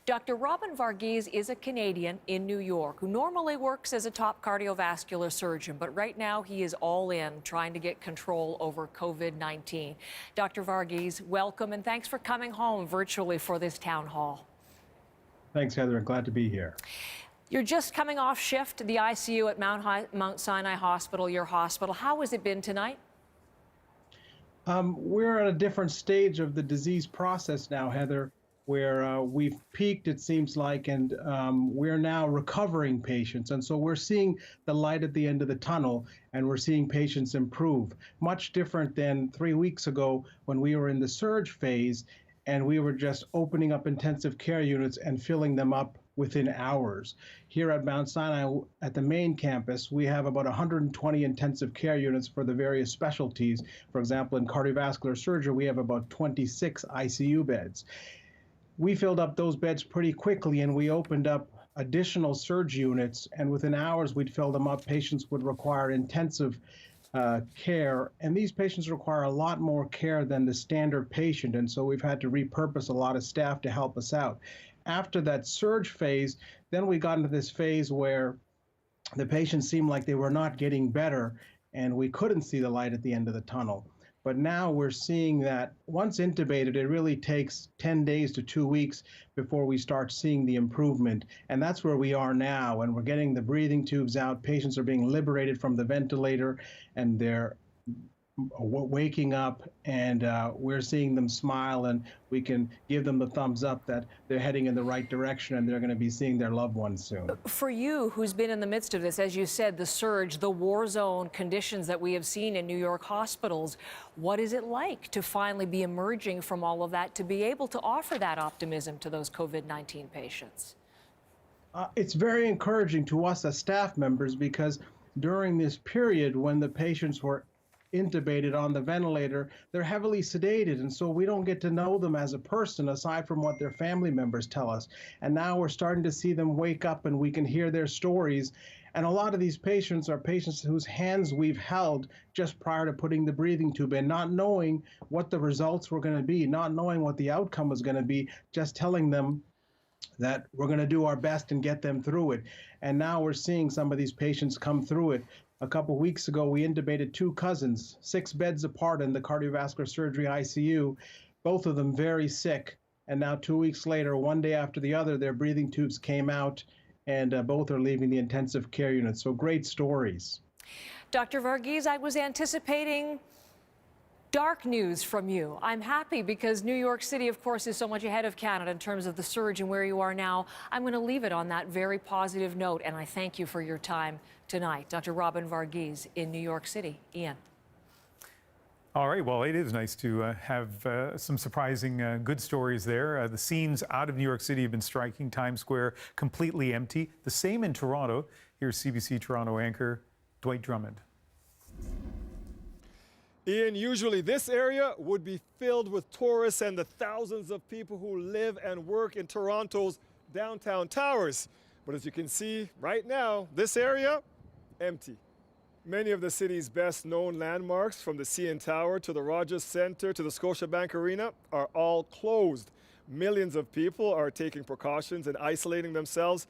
Dr. Robin Varghese is a Canadian in New York who normally works as a top cardiovascular surgeon, but right now he is all in trying to get control over COVID-19. Dr. Varghese, welcome, and thanks for coming home virtually for this town hall. Thanks, Heather. Glad to be here. You're just coming off shift, the ICU at Mount Sinai Hospital, your hospital. How has it been tonight? We're at a different stage of the disease process now, Heather, where we've peaked, it seems like, and we're now recovering patients. And so we're seeing the light at the end of the tunnel, and we're seeing patients improve. Much different than 3 weeks ago when we were in the surge phase, and we were just opening up intensive care units and filling them up within hours. Here at Mount Sinai, at the main campus, we have about 120 intensive care units for the various specialties. For example, in cardiovascular surgery, we have about 26 ICU beds. We filled up those beds pretty quickly, and we opened up additional surge units, and within hours we'd fill them up. Patients would require intensive care, and these patients require a lot more care than the standard patient, and so we've had to repurpose a lot of staff to help us out. After that surge phase, then we got into this phase where the patients seemed like they were not getting better, and we couldn't see the light at the end of the tunnel. But now we're seeing that once intubated, it really takes 10 days to 2 weeks before we start seeing the improvement. And that's where we are now. And we're getting the breathing tubes out. Patients are being liberated from the ventilator, and they're waking up, and we're seeing them smile, and we can give them the thumbs up that they're heading in the right direction and they're going to be seeing their loved ones soon. For you, who's been in the midst of this, as you said, the surge, the war zone conditions that we have seen in New York hospitals, what is it like to finally be emerging from all of that, to be able to offer that optimism to those COVID-19 patients? It's very encouraging to us as staff members, because during this period when the patients were intubated on the ventilator, they're heavily sedated, and so we don't get to know them as a person aside from what their family members tell us. And now we're starting to see them wake up, and we can hear their stories. And a lot of these patients are patients whose hands we've held just prior to putting the breathing tube in, not knowing what the results were going to be, not knowing what the outcome was going to be, just telling them that we're going to do our best and get them through it. And now we're seeing some of these patients come through it. A couple of weeks ago, we intubated 2 cousins, 6 beds apart in the cardiovascular surgery ICU, both of them very sick. And now 2 weeks later, one day after the other, their breathing tubes came out, and both are leaving the intensive care unit. So great stories. Dr. Varghese, I was anticipating dark news from you. I'm happy because New York City, of course, is so much ahead of Canada in terms of the surge and where you are now. I'm going to leave it on that very positive note, and I thank you for your time tonight. Dr. Robin Varghese in New York City. Ian. All right, well, it is nice to have some surprising good stories there. The scenes out of New York City have been striking. Times Square completely empty. The same in Toronto. Here's CBC Toronto anchor Dwight Drummond. Ian, usually this area would be filled with tourists and the thousands of people who live and work in Toronto's downtown towers. But as you can see right now, this area, empty. Many of the city's best known landmarks, from the CN Tower to the Rogers Centre to the Scotiabank Arena, are all closed. Millions of people are taking precautions and isolating themselves,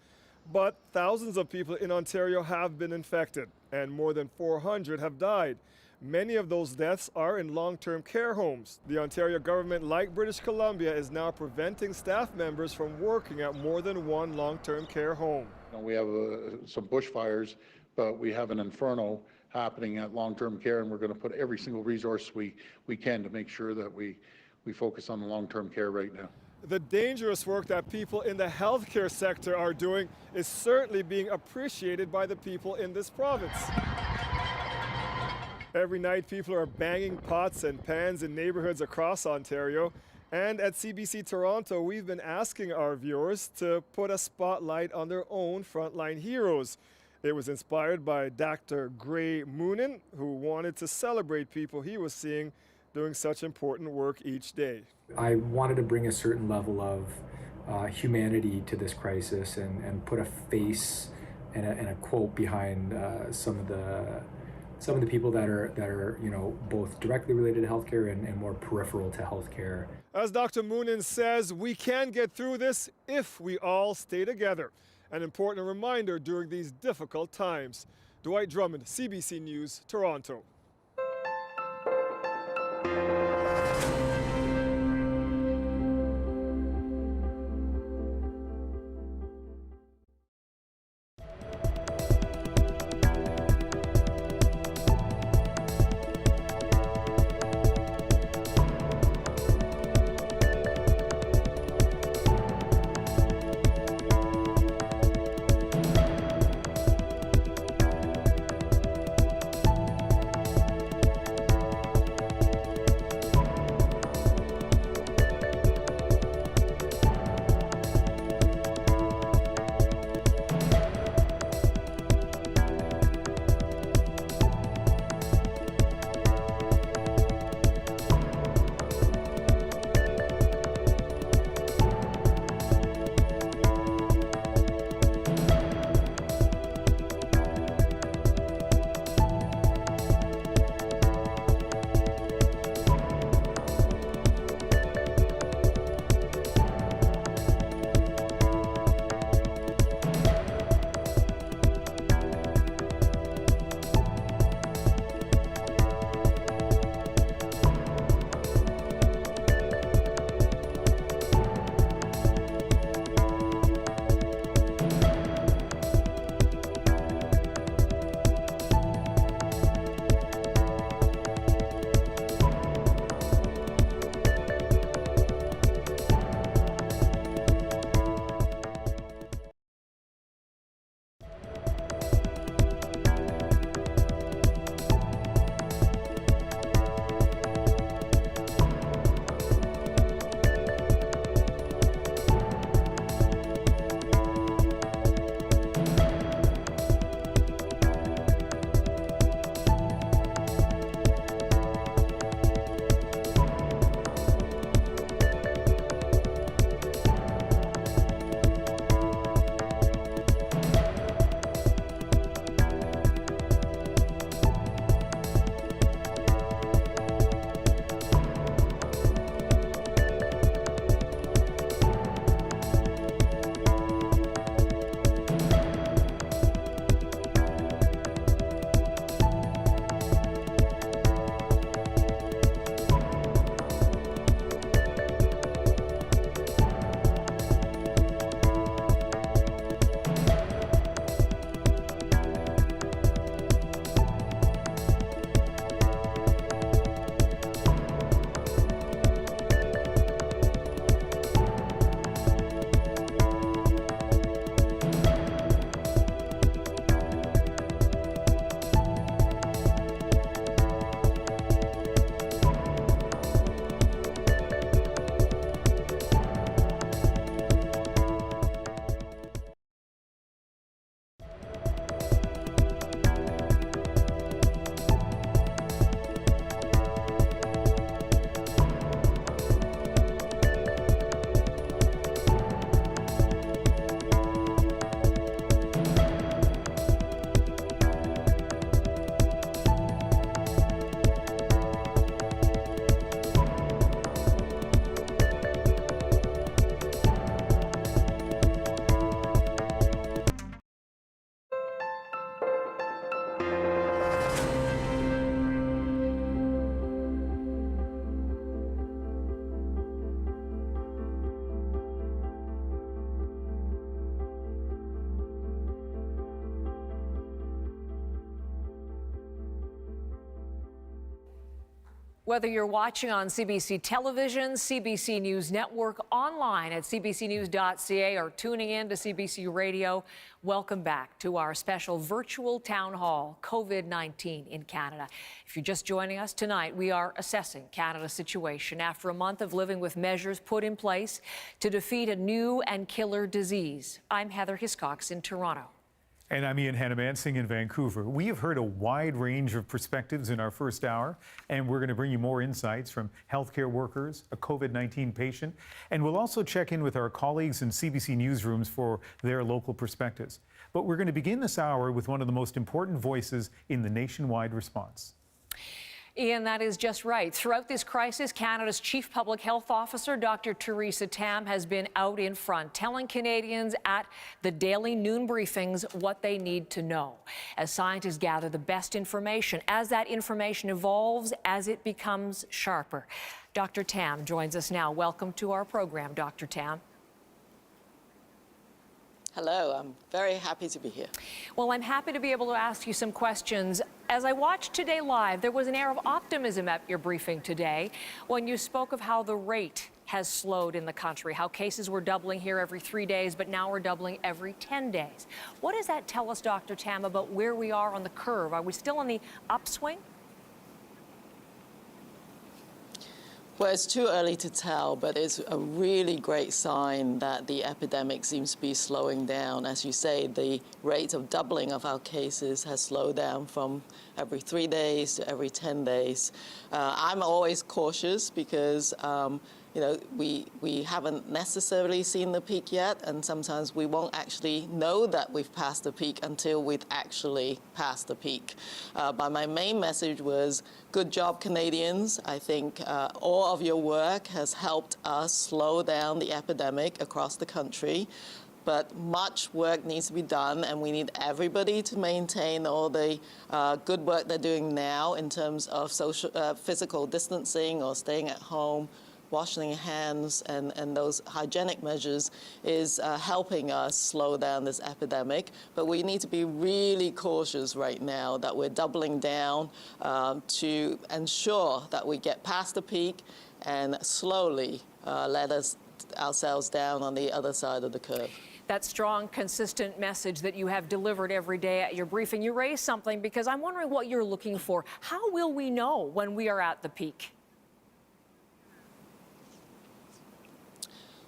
but thousands of people in Ontario have been infected, and more than 400 have died. Many of those deaths are in long-term care homes. The Ontario government, like British Columbia, is now preventing staff members from working at more than one long-term care home. We have some bushfires, but we have an inferno happening at long-term care, and we're going to put every single resource we can to make sure that we focus on the long-term care right now. The dangerous work that people in the healthcare sector are doing is certainly being appreciated by the people in this province. Every night, people are banging pots and pans in neighborhoods across Ontario. And at CBC Toronto, we've been asking our viewers to put a spotlight on their own frontline heroes. It was inspired by Dr. Gray Moonen, who wanted to celebrate people he was seeing doing such important work each day. I wanted to bring a certain level of humanity to this crisis and put a face and a quote behind some of the people that are both directly related to healthcare and more peripheral to healthcare. As Dr. Moonen says, we can get through this if we all stay together. An important reminder during these difficult times. Dwight Drummond, CBC News, Toronto. Whether you're watching on CBC Television, CBC News Network, online at CBCNews.ca, or tuning in to CBC Radio, welcome back to our special virtual town hall, COVID-19 in Canada. If you're just joining us tonight, we are assessing Canada's situation after a month of living with measures put in place to defeat a new and killer disease. I'm Heather Hiscox in Toronto. And I'm Ian Hanomansing in Vancouver. We have heard a wide range of perspectives in our first hour, and we're going to bring you more insights from healthcare workers, a COVID-19 patient, and we'll also check in with our colleagues in CBC newsrooms for their local perspectives. But we're going to begin this hour with one of the most important voices in the nationwide response. Ian, that is just right. Throughout this crisis, Canada's Chief Public Health Officer, Dr. Theresa Tam, has been out in front, telling Canadians at the daily noon briefings what they need to know as scientists gather the best information, as that information evolves, as it becomes sharper. Dr. Tam joins us now. Welcome to our program, Dr. Tam. Hello, I'm very happy to be here. Well, I'm happy to be able to ask you some questions. As I watched Today Live, there was an air of optimism at your briefing today when you spoke of how the rate has slowed in the country, how cases were doubling here every 3 days, but now we're doubling every 10 days. What does that tell us, Dr. Tam, about where we are on the curve? Are we still on the upswing? Well, it's too early to tell, but it's a really great sign that the epidemic seems to be slowing down. As you say, the rate of doubling of our cases has slowed down from every 3 days to every 10 days. I'm always cautious because you know, we haven't necessarily seen the peak yet, and sometimes we won't actually know that we've passed the peak until we've actually passed the peak. But my main message was, good job, Canadians. I think all of your work has helped us slow down the epidemic across the country. But much work needs to be done, and we need everybody to maintain all the good work they're doing now in terms of physical distancing or staying at home, washing your hands, and those hygienic measures is helping us slow down this epidemic. But we need to be really cautious right now that we're doubling down to ensure that we get past the peak and slowly let ourselves down on the other side of the curve. That strong, consistent message that you have delivered every day at your briefing. You raised something because I'm wondering what you're looking for. How will we know when we are at the peak?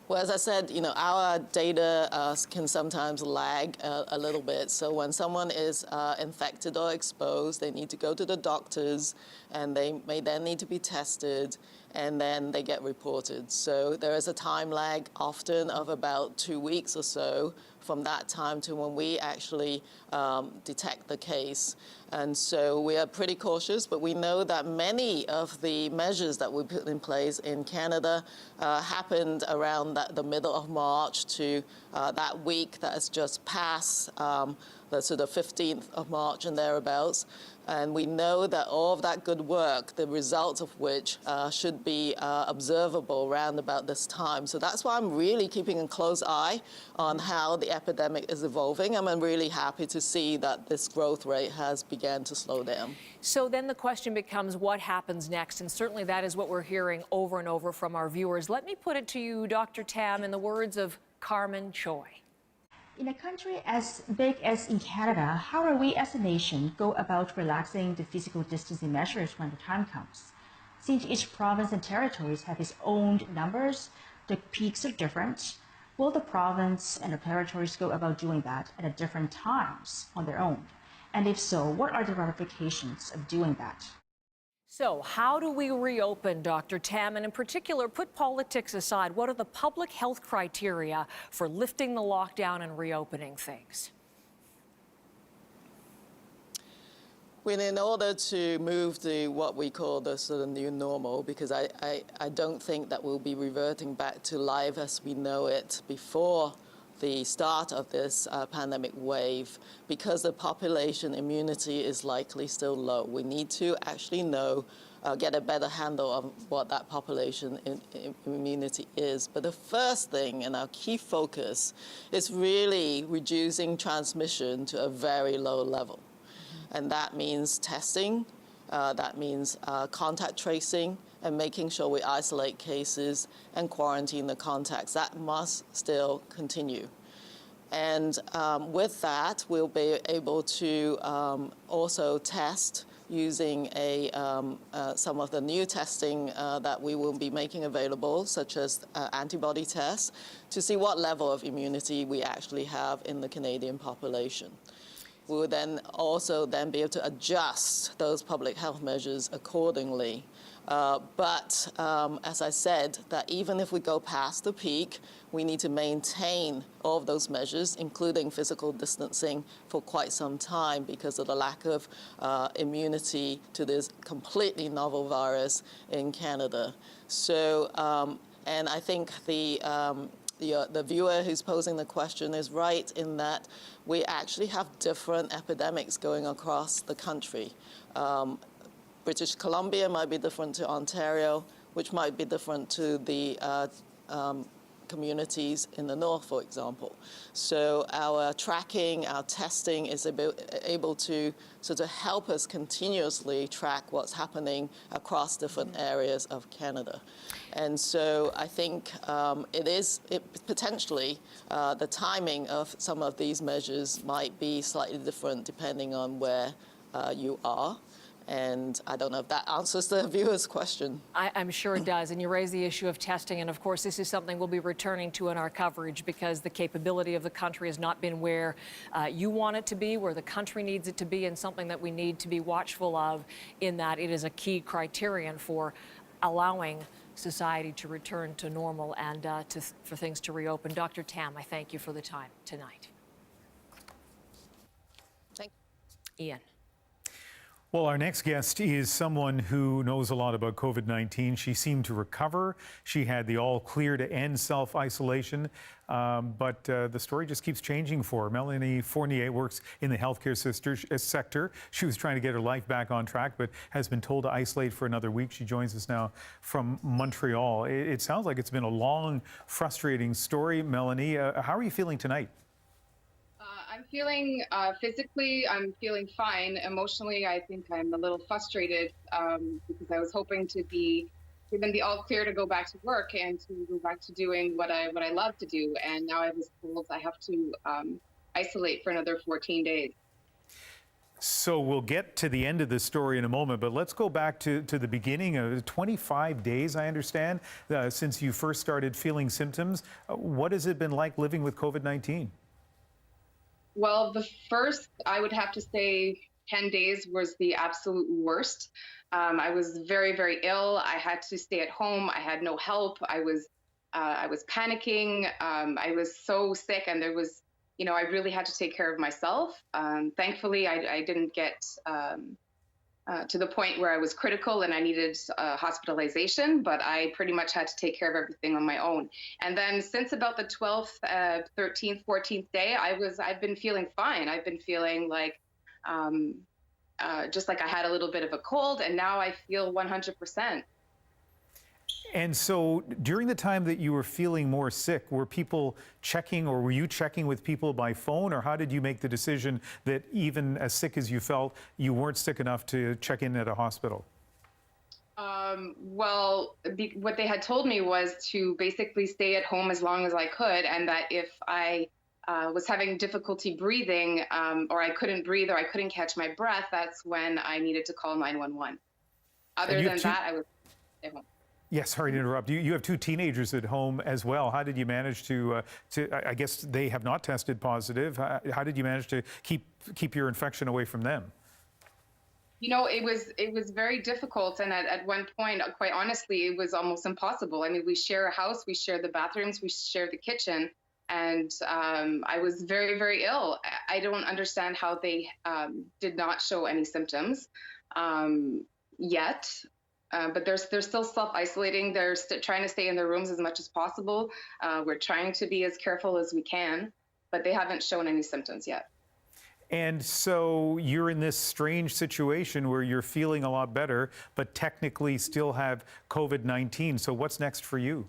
Well, as I said, you know, our data can sometimes lag a little bit. So when someone is infected or exposed, they need to go to the doctors, and they may then need to be tested, and then they get reported. So there is a time lag, often of about 2 weeks or so, from that time to when we actually detect the case. And so we are pretty cautious, but we know that many of the measures that we put in place in Canada happened around the middle of March to that week that has just passed, the sort of 15th of March and thereabouts. And we know that all of that good work, the results of which should be observable around about this time. So that's why I'm really keeping a close eye on how the epidemic is evolving. And I'm really happy to see that this growth rate has begun to slow down. So then the question becomes, what happens next? And certainly that is what we're hearing over and over from our viewers. Let me put it to you, Dr. Tam, in the words of Carmen Choi. In a country as big as in Canada, how are we as a nation go about relaxing the physical distancing measures when the time comes? Since each province and territories have its own numbers, the peaks are different. Will the province and the territories go about doing that at different times on their own? And if so, what are the ramifications of doing that? So how do we reopen, Dr. Tam, and in particular, put politics aside, what are the public health criteria for lifting the lockdown and reopening things? Well, in order to move to what we call the sort of new normal, because I don't think that we'll be reverting back to life as we know it before the start of this pandemic wave, because the population immunity is likely still low. We need to actually know, get a better handle of what that population immunity is. But the first thing and our key focus is really reducing transmission to a very low level. And that means testing That means contact tracing and making sure we isolate cases and quarantine the contacts. That must still continue. And with that, we'll be able to also test using some of the new testing that we will be making available, such as antibody tests, to see what level of immunity we actually have in the Canadian population. We will then also be able to adjust those public health measures accordingly. But as I said, that even if we go past the peak, we need to maintain all of those measures, including physical distancing, for quite some time because of the lack of immunity to this completely novel virus in Canada. So, and I think the viewer who's posing the question is right in that we actually have different epidemics going across the country. British Columbia might be different to Ontario, which might be different to the communities in the north, for example. So our tracking, our testing is able to sort of help us continuously track what's happening across different areas of Canada. And so I think potentially the timing of some of these measures might be slightly different depending on where you are. And I don't know if that answers the viewer's question. I'm sure it does. And you raise the issue of testing. And of course, this is something we'll be returning to in our coverage because the capability of the country has not been where you want it to be, where the country needs it to be, and something that we need to be watchful of in that it is a key criterion for allowing society to return to normal and for things to reopen. Dr. Tam, I thank you for the time tonight. Thank you. Ian. Well, our next guest is someone who knows a lot about COVID-19. She seemed to recover. She had the all clear to end self-isolation, but the story just keeps changing for her. Melanie Fournier works in the healthcare sector. She was trying to get her life back on track, but has been told to isolate for another week. She joins us now from Montreal. It sounds like it's been a long, frustrating story. Melanie, how are you feeling tonight? I'm feeling physically, I'm feeling fine. Emotionally, I think I'm a little frustrated because I was hoping to be given the all clear to go back to work and to go back to doing what I love to do. And now I was told I have to isolate for another 14 days. So we'll get to the end of this story in a moment, but let's go back to the beginning of 25 days, I understand, since you first started feeling symptoms. What has it been like living with COVID-19? Well, the first, I would have to say 10 days was the absolute worst. I was very, very ill. I had to stay at home. I had no help. I was panicking. I was so sick, and there was, I really had to take care of myself. Thankfully, I didn't get to the point where I was critical and I needed hospitalization, but I pretty much had to take care of everything on my own. And then since about the 12th, 13th, 14th day, I've been feeling fine. I've been feeling like, just like I had a little bit of a cold, and now I feel 100%. And so during the time that you were feeling more sick, were people checking, or were you checking with people by phone, or how did you make the decision that even as sick as you felt, you weren't sick enough to check in at a hospital? Well, what they had told me was to basically stay at home as long as I could, and that if I was having difficulty breathing, or I couldn't breathe, or I couldn't catch my breath, that's when I needed to call 911. Other than that, I was at home. Yes, sorry to interrupt. You have two teenagers at home as well. How did you manage to I guess they have not tested positive. How did you manage to keep your infection away from them? It was very difficult. And at one point, quite honestly, it was almost impossible. I mean, we share a house, we share the bathrooms, we share the kitchen. And I was very, very ill. I don't understand how they did not show any symptoms yet. But they're still self-isolating. They're trying to stay in their rooms as much as possible. We're trying to be as careful as we can, but they haven't shown any symptoms yet. And so you're in this strange situation where you're feeling a lot better, but technically still have COVID-19. So what's next for you?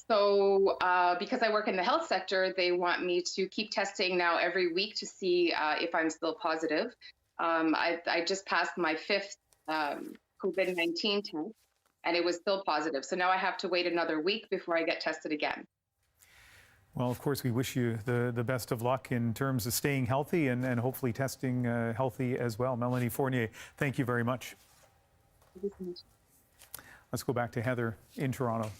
So because I work in the health sector, they want me to keep testing now every week to see if I'm still positive. I just passed my 5th COVID-19 test, and it was still positive. So now I have to wait another week before I get tested again. Well, of course, we wish you the best of luck in terms of staying healthy and hopefully testing healthy as well. Melanie Fournier, thank you very much. Thank you so much. Let's go back to Heather in Toronto.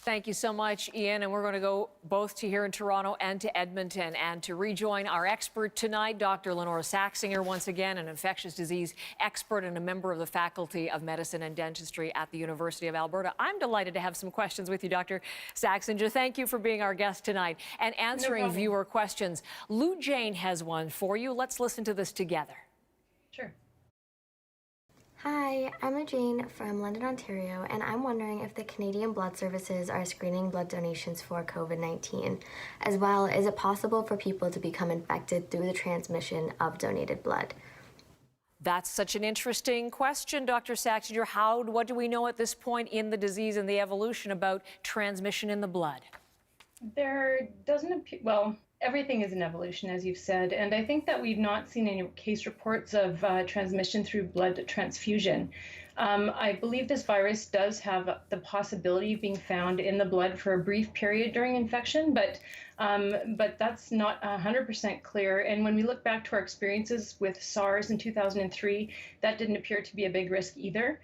Thank you so much, Ian. And we're going to go both to here in Toronto and to Edmonton. And to rejoin our expert tonight, Dr. Lenora Saxinger, once again, an infectious disease expert and a member of the Faculty of Medicine and Dentistry at the University of Alberta. I'm delighted to have some questions with you, Dr. Saxinger. Thank you for being our guest tonight and answering viewer questions. Lou Jane has one for you. Let's listen to this together. Sure. Hi, I'm Jane from London, Ontario, and I'm wondering if the Canadian Blood Services are screening blood donations for COVID-19. As well, is it possible for people to become infected through the transmission of donated blood? That's such an interesting question, Dr. Saxinger. What do we know at this point in the disease and the evolution about transmission in the blood? There doesn't appear, well, everything is an evolution, as you've said, and I think that we've not seen any case reports of transmission through blood transfusion. I believe this virus does have the possibility of being found in the blood for a brief period during infection, but that's not 100% clear. And when we look back to our experiences with SARS in 2003, that didn't appear to be a big risk either.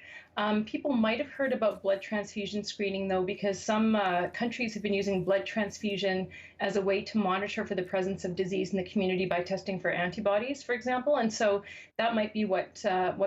People might have heard about blood transfusion screening, though, because some countries have been using blood transfusion as a way to monitor for the presence of disease in the community by testing for antibodies, for example. And so that might be what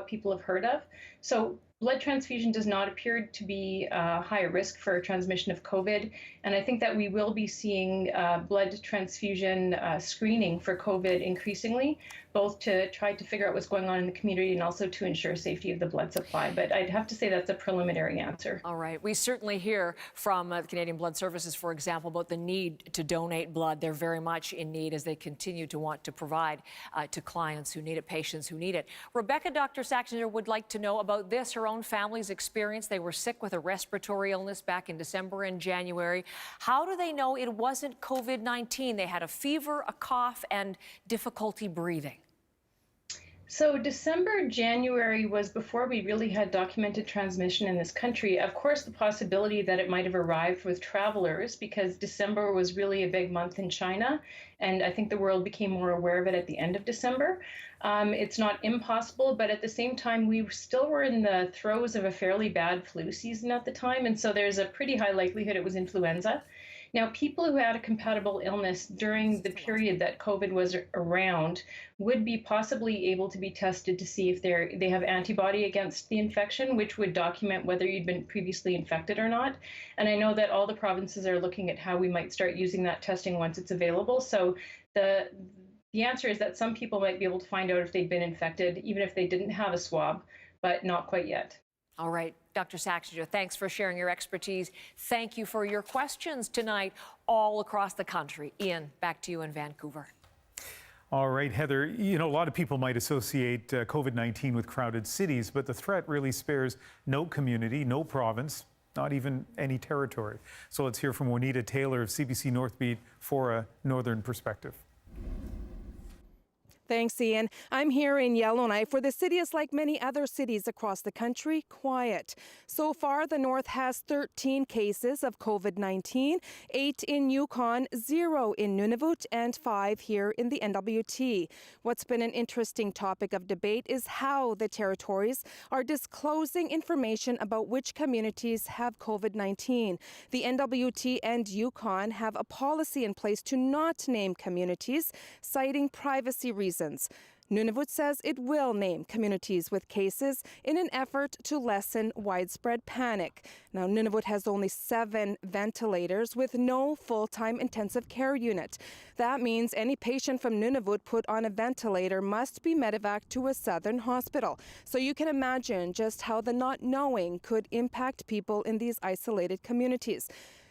people have heard of. So blood transfusion does not appear to be higher risk for transmission of COVID. And I think that we will be seeing blood transfusion screening for COVID increasingly, both to try to figure out what's going on in the community and also to ensure safety of the blood supply. But I'd have to say that's a preliminary answer. All right. We certainly hear from the Canadian Blood Services, for example, about the need to donate blood. They're very much in need as they continue to want to provide to clients who need it, patients who need it. Rebecca, Dr. Saxinger would like to know about this, her own family's experience. They were sick with a respiratory illness back in December and January. How do they know it wasn't COVID-19? They had a fever, a cough, and difficulty breathing. So December, January was before we really had documented transmission in this country. Of course, the possibility that it might have arrived with travelers, because December was really a big month in China, and I think the world became more aware of it at the end of December. It's not impossible, but at the same time, we still were in the throes of a fairly bad flu season at the time, and so there's a pretty high likelihood it was influenza. Now, people who had a compatible illness during the period that COVID was around would be possibly able to be tested to see if they have antibody against the infection, which would document whether you'd been previously infected or not. And I know that all the provinces are looking at how we might start using that testing once it's available. So the answer is that some people might be able to find out if they'd been infected, even if they didn't have a swab, but not quite yet. All right, Dr. Saxinger, thanks for sharing your expertise. Thank you for your questions tonight all across the country. Ian, back to you in Vancouver. All right, Heather, you know, a lot of people might associate COVID-19 with crowded cities, but the threat really spares no community, no province, not even any territory. So let's hear from Juanita Taylor of CBC North Beat for a northern perspective. Thanks, Ian. I'm here in Yellowknife, where the city is like many other cities across the country, quiet. So far, the north has 13 cases of COVID-19, 8 in Yukon, 0 in Nunavut, and 5 here in the NWT. What's been an interesting topic of debate is how the territories are disclosing information about which communities have COVID-19. The NWT and Yukon have a policy in place to not name communities, citing privacy reasons. Nunavut says it will name communities with cases in an effort to lessen widespread panic. Now, Nunavut has only 7 ventilators with no full-time intensive care unit. That means any patient from Nunavut put on a ventilator must be medevaced to a southern hospital. So you can imagine just how the not knowing could impact people in these isolated communities.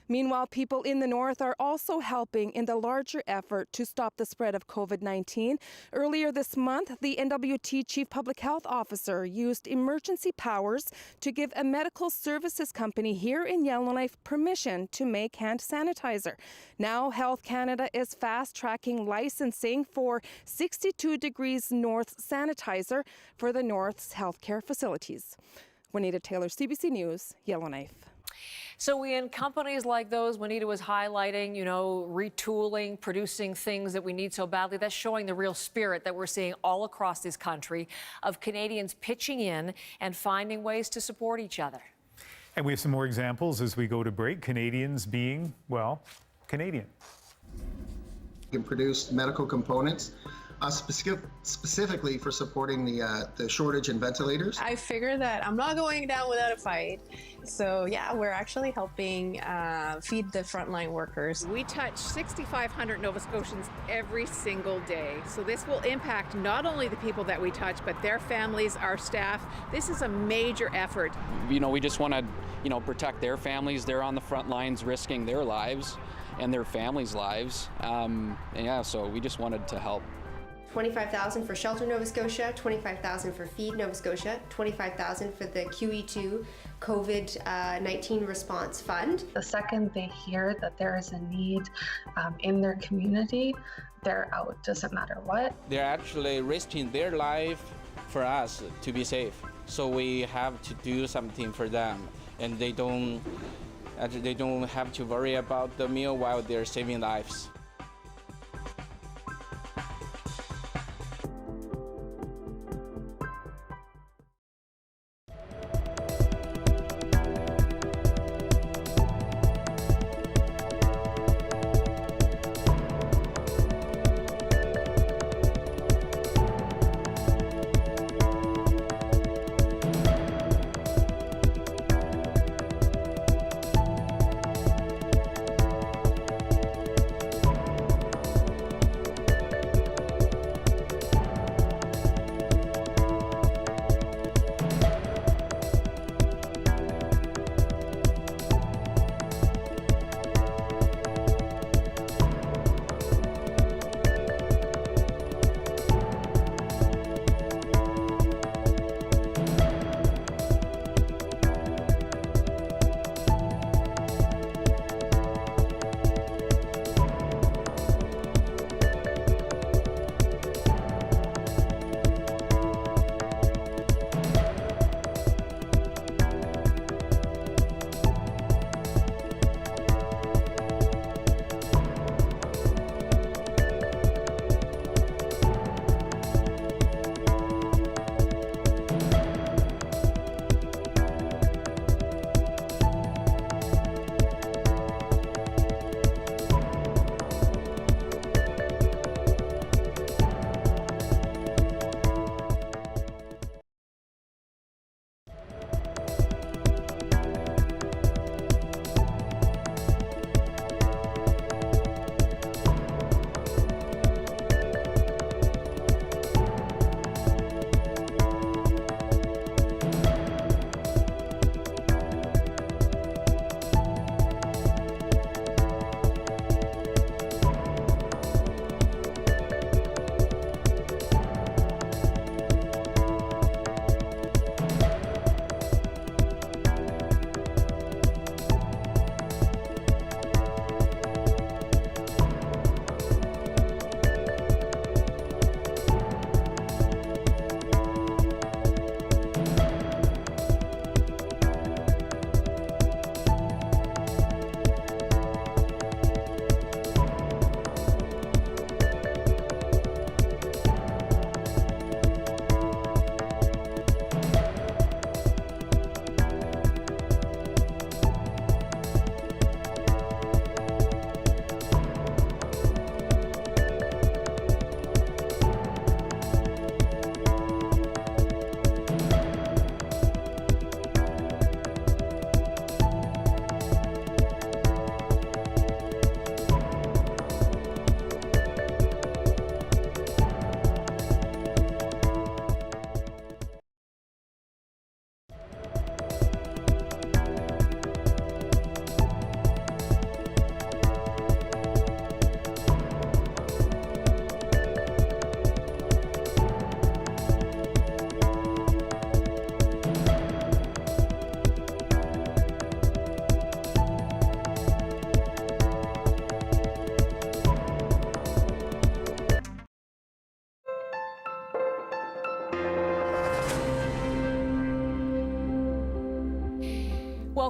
Meanwhile, people in the north are also helping in the larger effort to stop the spread of COVID-19. Earlier this month, the NWT Chief Public Health Officer used emergency powers to give a medical services company here in Yellowknife permission to make hand sanitizer. Now, Health Canada is fast-tracking licensing for 62 Degrees North sanitizer for the North's healthcare facilities. Juanita Taylor, CBC News, Yellowknife. So in companies like those Juanita was highlighting, retooling, producing things that we need so badly, that's showing the real spirit that we're seeing all across this country of Canadians pitching in and finding ways to support each other. And we have some more examples as we go to break. Canadians being, well, Canadian. We can produce medical components specifically for supporting the shortage in ventilators. I figure that I'm not going down without a fight. So yeah, we're actually helping feed the frontline workers. We touch 6,500 Nova Scotians every single day. So this will impact not only the people that we touch, but their families, our staff. This is a major effort. We just want to, protect their families. They're on the front lines risking their lives and their families' lives. So we just wanted to help. $25,000 for Shelter Nova Scotia, $25,000 for Feed Nova Scotia, $25,000 for the QE2 COVID-19 Response Fund. The second they hear that there is a need in their community, they're out, doesn't matter what. They're actually risking their life for us to be safe. So we have to do something for them, and they don't have to worry about the meal while they're saving lives.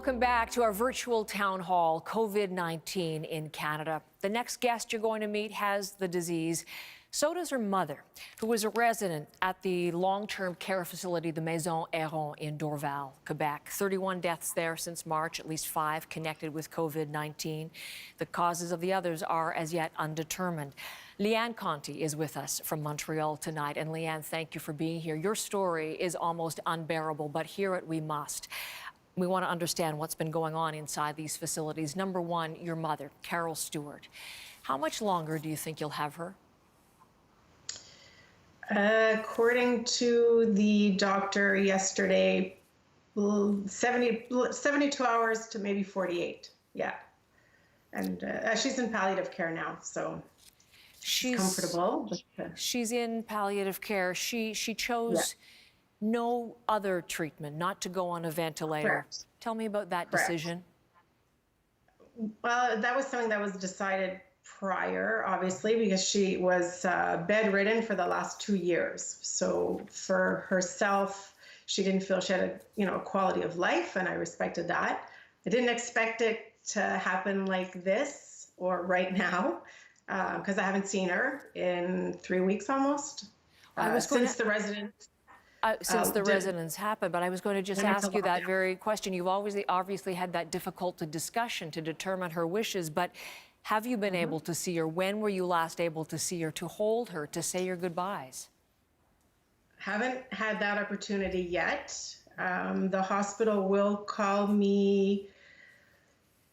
Welcome back to our virtual town hall, COVID-19 in Canada. The next guest you're going to meet has the disease. So does her mother, who was a resident at the long-term care facility, the Maison Héron in Dorval, Quebec. 31 deaths there since March, at least 5 connected with COVID-19. The causes of the others are as yet undetermined. Leanne Conti is with us from Montreal tonight. And Leanne, thank you for being here. Your story is almost unbearable, but hear it we must. We want to understand what's been going on inside these facilities. Number one, your mother, Carol Stewart. How much longer do you think you'll have her? According to the doctor yesterday, 72 hours to maybe 48. Yeah. And she's in palliative care now, so she's comfortable. She's in palliative care. She chose no other treatment, not to go on a ventilator. Correct. Tell me about that decision. Well, that was something that was decided prior, obviously, because she was bedridden for the last 2 years. So for herself, she didn't feel she had a quality of life, and I respected that. I didn't expect it to happen like this or right now, because I haven't seen her in 3 weeks almost. Since the residence happened, but I was going to just ask you that very question. You've obviously had that difficult discussion to determine her wishes, but have you been able to see her? When were you last able to see her, to hold her, to say your goodbyes? Haven't had that opportunity yet. The hospital will call me.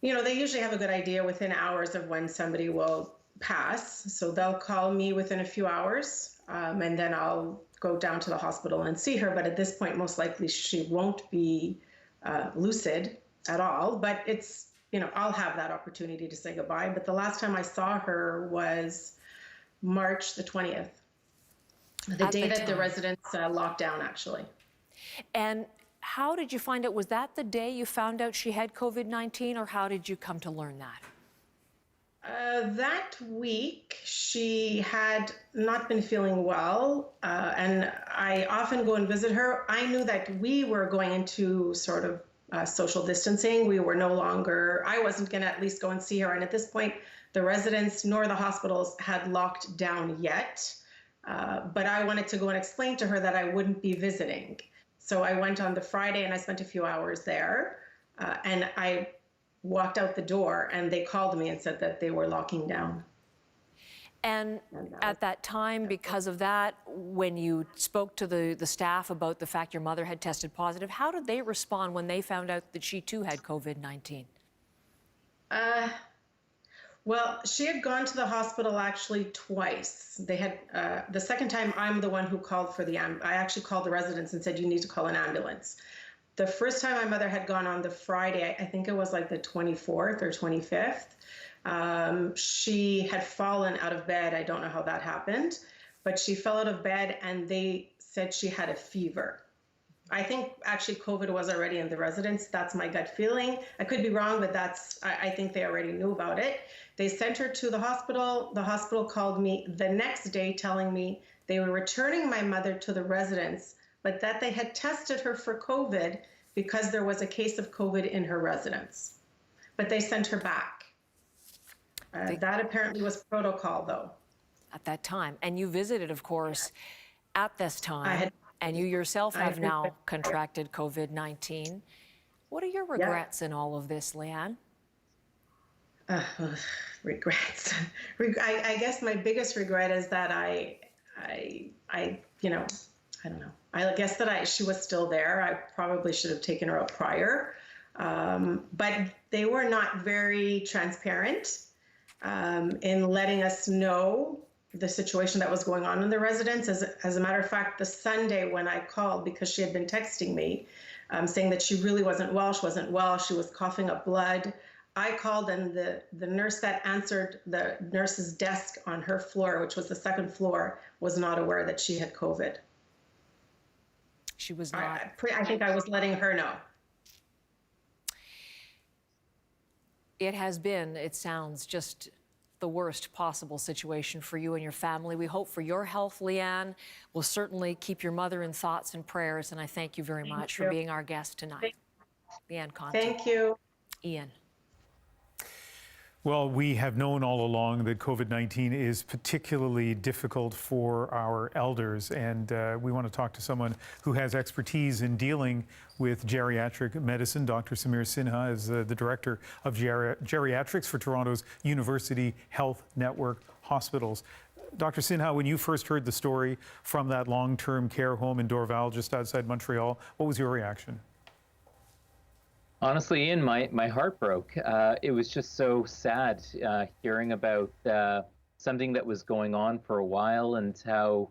They usually have a good idea within hours of when somebody will pass. So they'll call me within a few hours, and then I'll go down to the hospital and see her. But at this point, most likely she won't be lucid at all. But it's, I'll have that opportunity to say goodbye. But the last time I saw her was March the 20th, the day that the residents locked down, actually. And how did you find out? Was that the day you found out she had COVID-19, or how did you come to learn that? That week, she had not been feeling well, and I often go and visit her. I knew that we were going into sort of social distancing. We were no longer, I wasn't going to at least go and see her. And at this point, the residents nor the hospitals had locked down yet. But I wanted to go and explain to her that I wouldn't be visiting. So I went on the Friday and I spent a few hours there. And I walked out the door and they called me and said that they were locking down. And at that time, because of that, when you spoke to the staff about the fact your mother had tested positive, how did they respond when they found out that she too had COVID-19? Well, she had gone to the hospital actually twice. They had, the second time I'm the one who called for I actually called the residents and said, you need to call an ambulance. The first time my mother had gone on the Friday, I think it was like the 24th or 25th, she had fallen out of bed. I don't know how that happened, but she fell out of bed and they said she had a fever. I think actually COVID was already in the residence. That's my gut feeling. I could be wrong, but I think they already knew about it. They sent her to the hospital. The hospital called me the next day telling me they were returning my mother to the residence, but that they had tested her for COVID because there was a case of COVID in her residence. But they sent her back. That apparently was protocol, though. At that time. And you visited, of course, at this time. And you yourself have now contracted COVID-19. What are your regrets in all of this, Leanne? Regrets. I guess my biggest regret is that I don't know. I guess that she was still there. I probably should have taken her out prior. But they were not very transparent in letting us know the situation that was going on in the residence. As a matter of fact, the Sunday when I called, because she had been texting me, saying that she really wasn't well, she was coughing up blood. I called and the nurse that answered the nurse's desk on her floor, which was the second floor, was not aware that she had COVID. She was not. I think I was letting her know. It has been, it sounds, just the worst possible situation for you and your family. We hope for your health, Leanne. We'll certainly keep your mother in thoughts and prayers, and I thank you very much for being our guest tonight. Leanne Conte. Thank you. Ian. Well, we have known all along that COVID-19 is particularly difficult for our elders, and we want to talk to someone who has expertise in dealing with geriatric medicine. Dr. Samir Sinha is the Director of Geriatrics for Toronto's University Health Network Hospitals. Dr. Sinha, when you first heard the story from that long-term care home in Dorval, just outside Montreal, what was your reaction? Honestly, Ian, my heart broke. It was just so sad hearing about something that was going on for a while, and how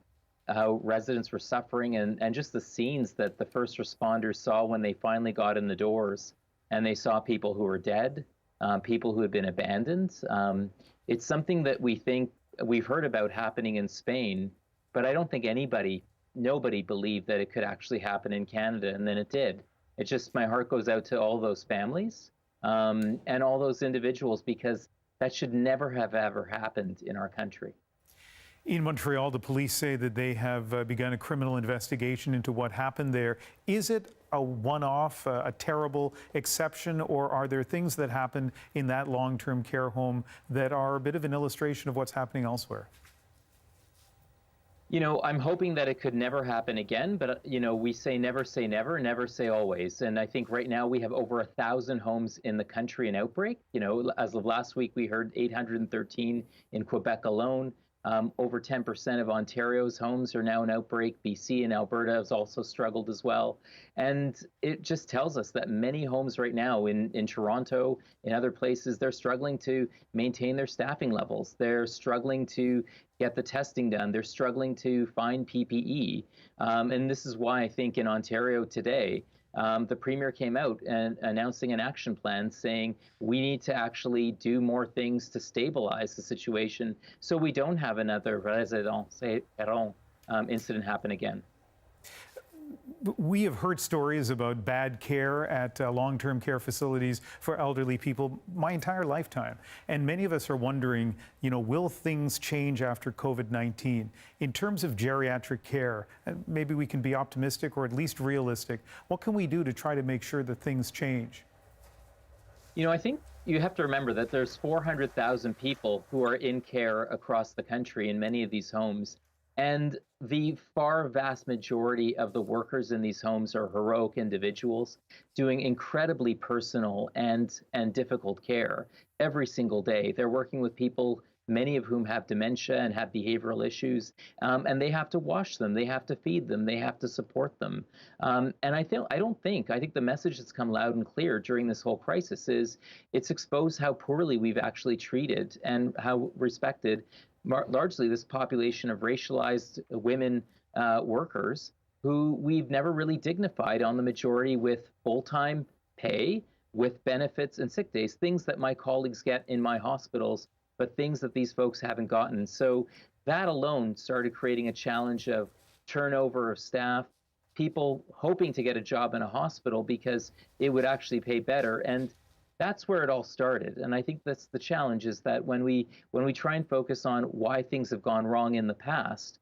residents were suffering, and just the scenes that the first responders saw when they finally got in the doors and they saw people who were dead, people who had been abandoned. It's something that we've heard about happening in Spain, but I don't think nobody believed that it could actually happen in Canada, and then it did. It's just, my heart goes out to all those families and all those individuals, because that should never have ever happened in our country. In Montreal, the police say that they have begun a criminal investigation into what happened there. Is it a one-off, a terrible exception, or are there things that happened in that long-term care home that are a bit of an illustration of what's happening elsewhere? You know, I'm hoping that it could never happen again, but, we say never say always. And I think right now we have over 1,000 homes in the country in outbreak. As of last week, we heard 813 in Quebec alone. Over 10% of Ontario's homes are now in outbreak. BC and Alberta has also struggled as well. And it just tells us that many homes right now in Toronto, in other places, they're struggling to maintain their staffing levels. They're struggling to get the testing done. They're struggling to find PPE. And this is why I think in Ontario today, the Premier came out and announcing an action plan saying we need to actually do more things to stabilize the situation so we don't have another incident happen again. We have heard stories about bad care at long-term care facilities for elderly people my entire lifetime. And many of us are wondering, will things change after COVID-19? In terms of geriatric care, maybe we can be optimistic or at least realistic. What can we do to try to make sure that things change? I think you have to remember that there's 400,000 people who are in care across the country in many of these homes. And the far vast majority of the workers in these homes are heroic individuals doing incredibly personal and difficult care every single day. They're working with people, many of whom have dementia and have behavioral issues, and they have to wash them, they have to feed them, they have to support them. And I think the message that's come loud and clear during this whole crisis is it's exposed how poorly we've actually treated and how respected largely this population of racialized women workers who we've never really dignified on the majority with full-time pay, with benefits and sick days, things that my colleagues get in my hospitals, but things that these folks haven't gotten. So that alone started creating a challenge of turnover of staff, people hoping to get a job in a hospital because it would actually pay better. And that's where it all started. And I think that's the challenge, is that when we try and focus on why things have gone wrong in the past,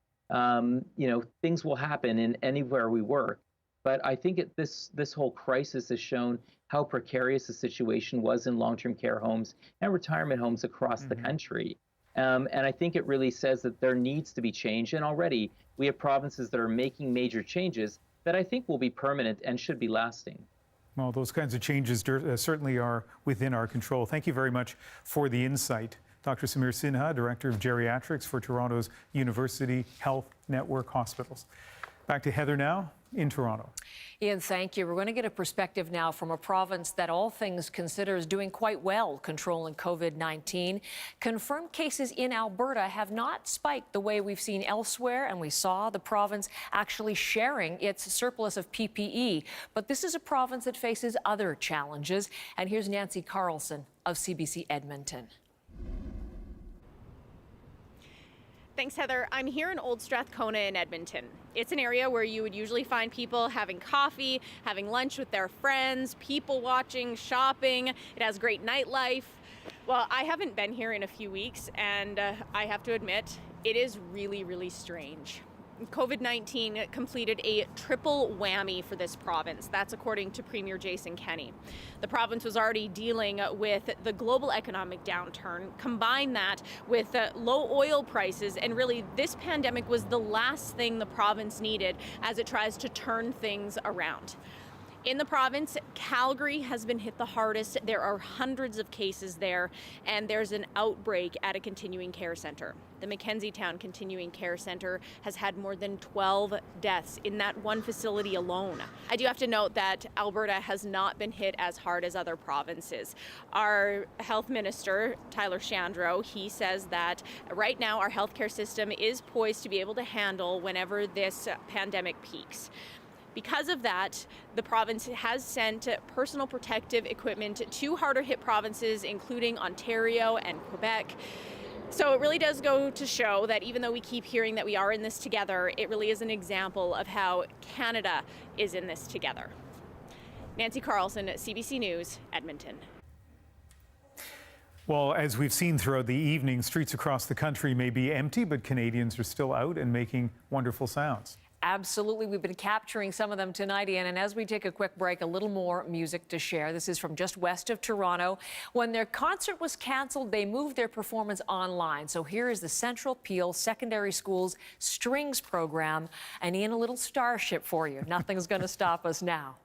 things will happen in anywhere we work. But I think this whole crisis has shown how precarious the situation was in long-term care homes and retirement homes across the country. And I think it really says that there needs to be change. And already we have provinces that are making major changes that I think will be permanent and should be lasting. Well, those kinds of changes certainly are within our control. Thank you very much for the insight. Dr. Samir Sinha, Director of Geriatrics for Toronto's University Health Network Hospitals. Back to Heather now in Toronto. Ian, thank you. We're going to get a perspective now from a province that all things considered is doing quite well controlling COVID-19. Confirmed cases in Alberta have not spiked the way we've seen elsewhere, and we saw the province actually sharing its surplus of PPE. But this is a province that faces other challenges. And here's Nancy Carlson of CBC Edmonton. Thanks, Heather. I'm here in Old Strathcona in Edmonton. It's an area where you would usually find people having coffee, having lunch with their friends, people watching, shopping. It has great nightlife. Well, I haven't been here in a few weeks, and I have to admit, it is really, really strange. COVID-19 completed a triple whammy for this province. That's according to Premier Jason Kenney. The province was already dealing with the global economic downturn. Combine that with low oil prices, and really this pandemic was the last thing the province needed as it tries to turn things around. In the province, Calgary has been hit the hardest. There are hundreds of cases there, and there's an outbreak at a continuing care center. The Mackenzie-Town Continuing Care Center has had more than 12 deaths in that one facility alone. I do have to note that Alberta has not been hit as hard as other provinces. Our health minister, Tyler Shandro, he says that right now our healthcare system is poised to be able to handle whenever this pandemic peaks. Because of that, the province has sent personal protective equipment to harder hit provinces, including Ontario and Quebec. So it really does go to show that even though we keep hearing that we are in this together, it really is an example of how Canada is in this together. Nancy Carlson, CBC News, Edmonton. Well, as we've seen throughout the evening, streets across the country may be empty, but Canadians are still out and making wonderful sounds. Absolutely. We've been capturing some of them tonight, Ian. And as we take a quick break, a little more music to share. This is from just west of Toronto. When their concert was canceled, they moved their performance online. So here is the Central Peel Secondary School's strings program. And Ian, a little starship for you. Nothing's going to stop us now.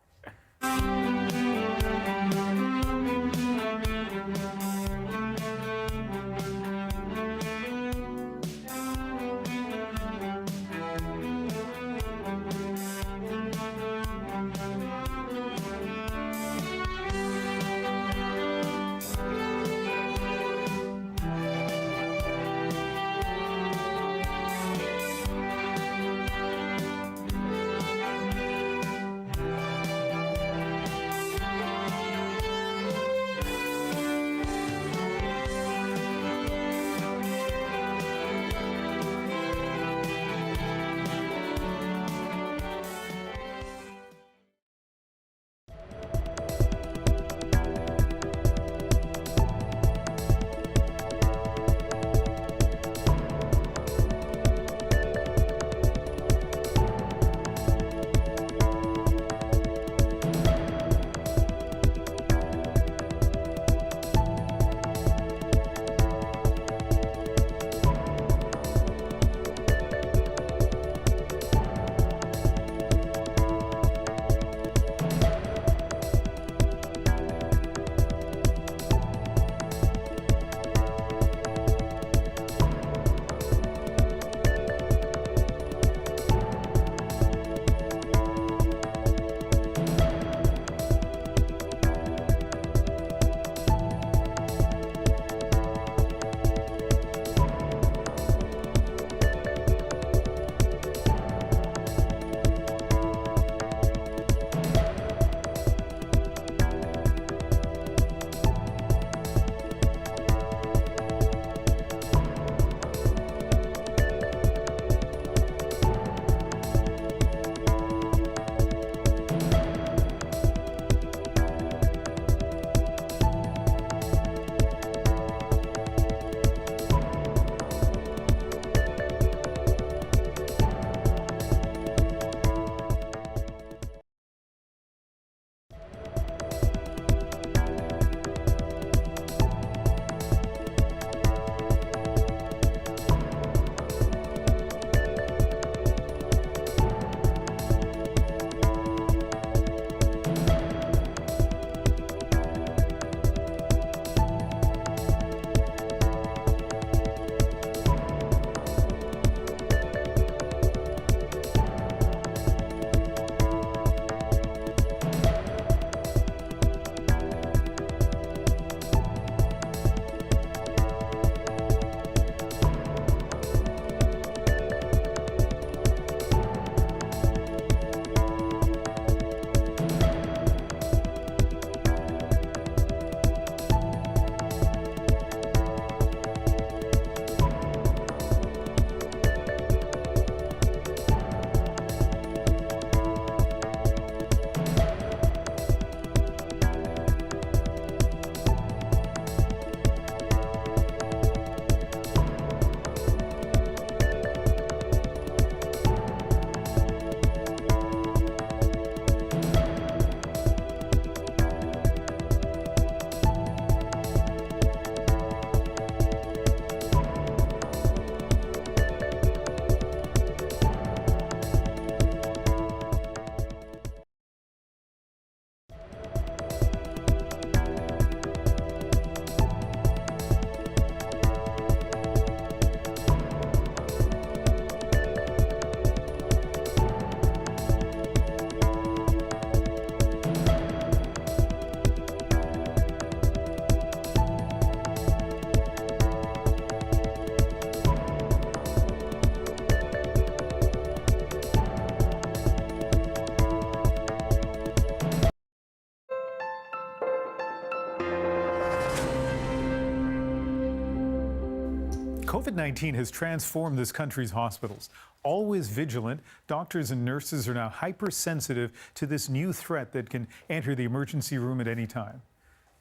COVID-19 has transformed this country's hospitals. Always vigilant, doctors and nurses are now hypersensitive to this new threat that can enter the emergency room at any time.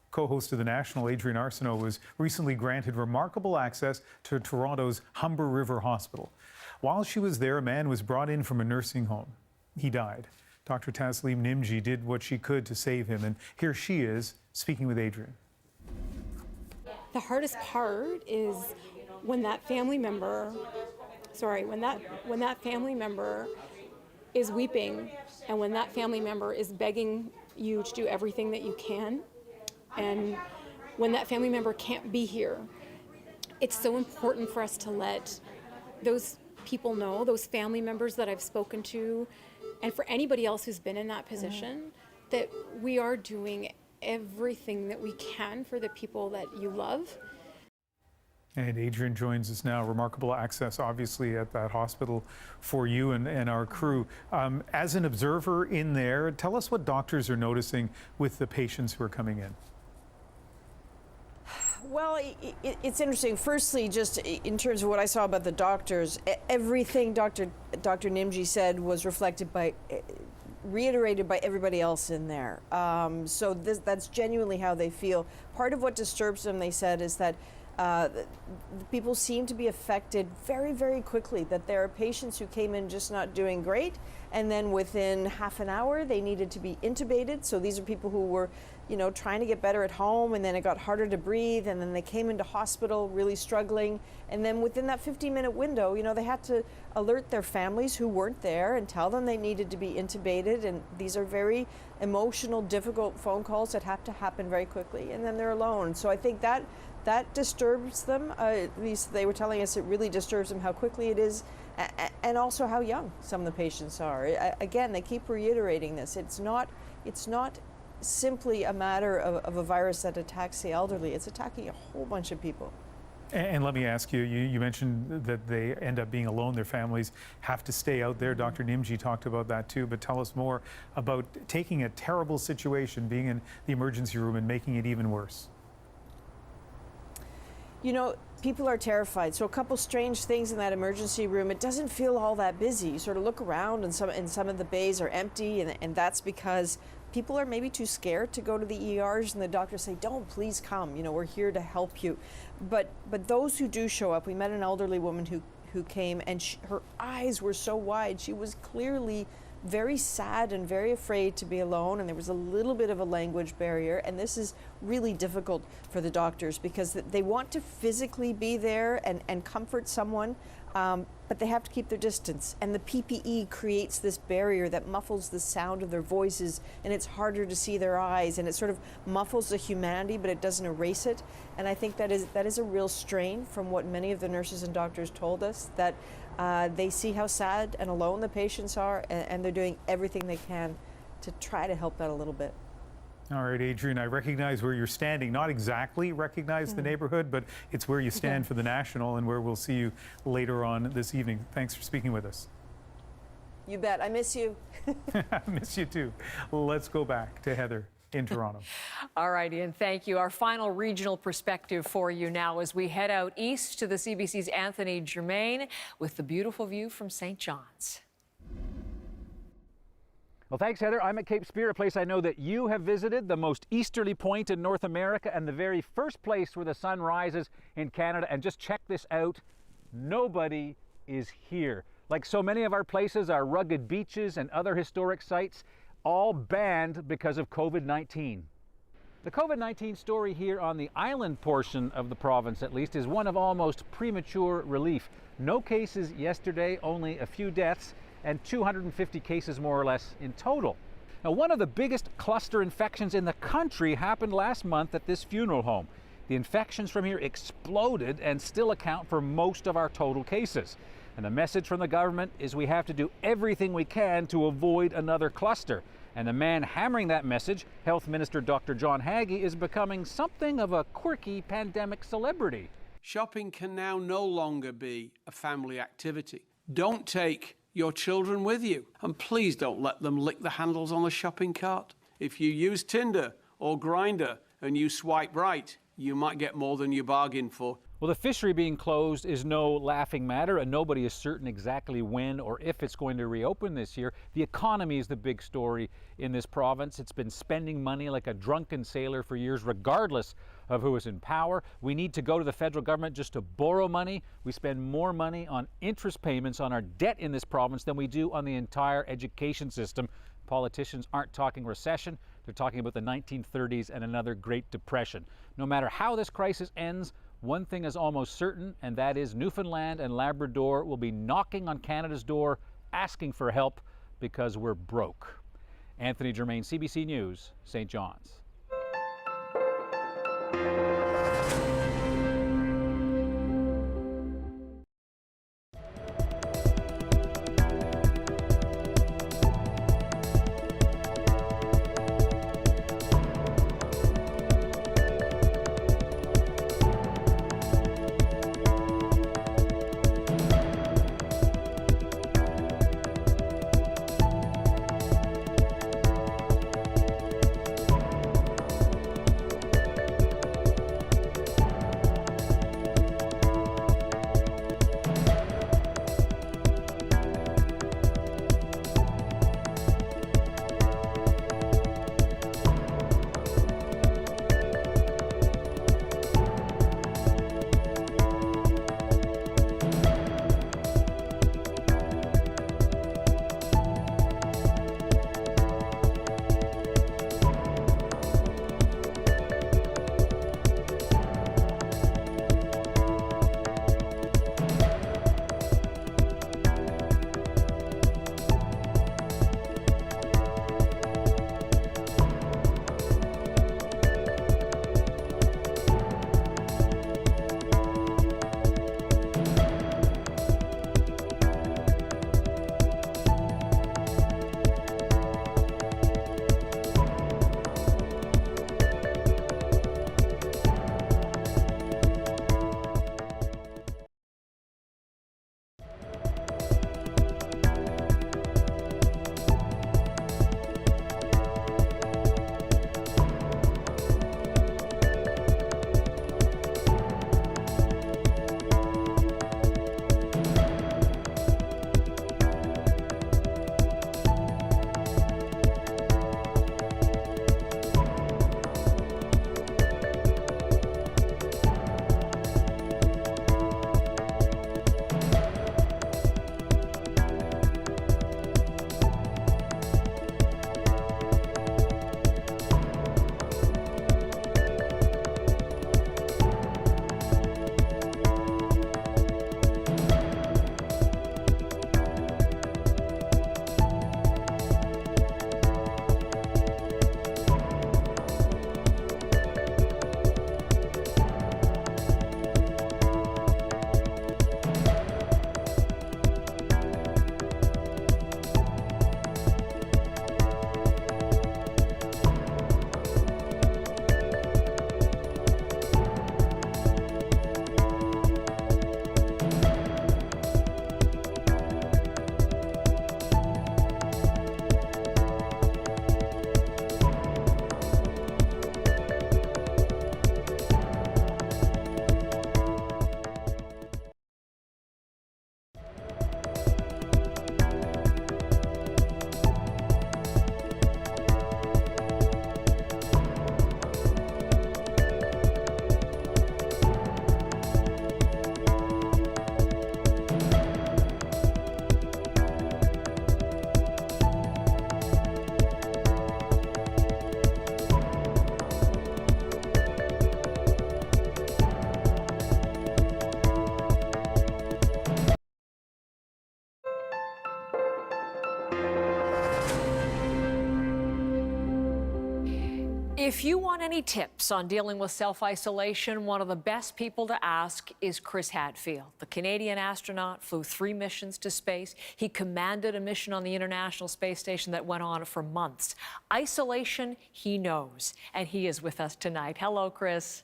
Co-host of The National, Adrienne Arsenault, was recently granted remarkable access to Toronto's Humber River Hospital. While she was there, a man was brought in from a nursing home. He died. Dr. Tasleem Nimji did what she could to save him, and here she is speaking with Adrienne. The hardest part is when that family member, when that family member is weeping, and when that family member is begging you to do everything that you can, and when that family member can't be here. It's so important for us to let those people know, those family members that I've spoken to, and for anybody else who's been in that position, that we are doing everything that we can for the people that you love. And Adrienne joins us now. Remarkable access, obviously, at that hospital for you and our crew. As an observer in there, tell us what doctors are noticing with the patients who are coming in. Well, it's interesting. Firstly, just in terms of what I saw about the doctors, everything Dr. Nimji said was reiterated by everybody else in there. So that's genuinely how they feel. Part of what disturbs them, they said, is that people seem to be affected very, very quickly, that there are patients who came in just not doing great, and then within half an hour they needed to be intubated. So these are people who were, trying to get better at home, and then it got harder to breathe, and then they came into hospital really struggling. And then within that 15-minute window, they had to alert their families who weren't there and tell them they needed to be intubated. And these are very emotional, difficult phone calls that have to happen very quickly, and then they're alone. So I think that disturbs them. At least they were telling us it really disturbs them how quickly it is, and also how young some of the patients are. Again, they keep reiterating this. It's not simply a matter of a virus that attacks the elderly. It's attacking a whole bunch of people. And let me ask you, you mentioned that they end up being alone. Their families have to stay out there. Dr. Nimji talked about that too, but tell us more about taking a terrible situation, being in the emergency room, and making it even worse. People are terrified. So a couple strange things in that emergency room. It doesn't feel all that busy. You sort of look around, and some of the bays are empty, and that's because people are maybe too scared to go to the ERs, and the doctors say, "Don't, please come. We're here to help you." But those who do show up, we met an elderly woman who came, and her eyes were so wide. She was clearly very sad and very afraid to be alone, and there was a little bit of a language barrier, and this is really difficult for the doctors because they want to physically be there and comfort someone, but they have to keep their distance, and the PPE creates this barrier that muffles the sound of their voices, and it's harder to see their eyes, and it sort of muffles the humanity, but it doesn't erase it. And I think that is a real strain from what many of the nurses and doctors told us, that they see how sad and alone the patients are, and they're doing everything they can to try to help out a little bit. All right, Adrienne, I recognize where you're standing. Not exactly recognize the neighborhood, but it's where you stand for the National, and where we'll see you later on this evening. Thanks for speaking with us. You bet. I miss you. I miss you too. Let's go back to Heather in Toronto. All right, Ian, thank you. Our final regional perspective for you now as we head out east to the CBC's Anthony Germain with the beautiful view from St. John's. Well, thanks, Heather. I'm at Cape Spear, a place I know that you have visited, the most easterly point in North America and the very first place where the sun rises in Canada. And just check this out, nobody is here. Like so many of our places, our rugged beaches and other historic sites, all banned because of COVID-19. The COVID-19 story here on the island portion of the province, at least, is one of almost premature relief. No cases yesterday, only a few deaths, and 250 cases more or less in total. Now, one of the biggest cluster infections in the country happened last month at this funeral home. The infections from here exploded and still account for most of our total cases. And the message from the government is we have to do everything we can to avoid another cluster. And the man hammering that message, Health Minister Dr. John Haggie, is becoming something of a quirky pandemic celebrity. Shopping can now no longer be a family activity. Don't take your children with you, and please don't let them lick the handles on the shopping cart. If you use Tinder or Grindr and you swipe right, you might get more than you bargained for. Well, the fishery being closed is no laughing matter, and nobody is certain exactly when or if it's going to reopen this year. The economy is the big story in this province. It's been spending money like a drunken sailor for years, regardless of who is in power. We need to go to the federal government just to borrow money. We spend more money on interest payments on our debt in this province than we do on the entire education system. Politicians aren't talking recession. They're talking about the 1930s and another Great Depression. No matter how this crisis ends, one thing is almost certain, and that is Newfoundland and Labrador will be knocking on Canada's door, asking for help because we're broke. Anthony Germain, CBC News, St. John's. If you want any tips on dealing with self-isolation, one of the best people to ask is Chris Hadfield. The Canadian astronaut flew 3 missions to space. He commanded a mission on the International Space Station that went on for months. Isolation, he knows, and he is with us tonight. Hello, Chris.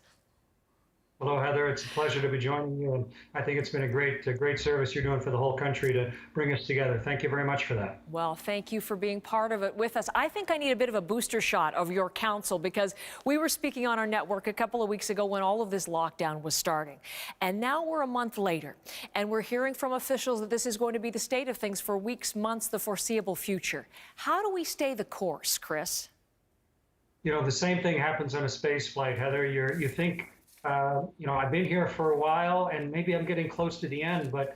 Hello, Heather. It's a pleasure to be joining you, and I think it's been a great service you're doing for the whole country to bring us together. Thank you very much for that. Well, thank you for being part of it with us. I think I need a bit of a booster shot of your counsel, because we were speaking on our network a couple of weeks ago when all of this lockdown was starting. And now we're a month later, and we're hearing from officials that this is going to be the state of things for weeks, months, the foreseeable future. How do we stay the course, Chris? You know, the same thing happens on a space flight, Heather. You think, you know, I've been here for a while and maybe I'm getting close to the end, but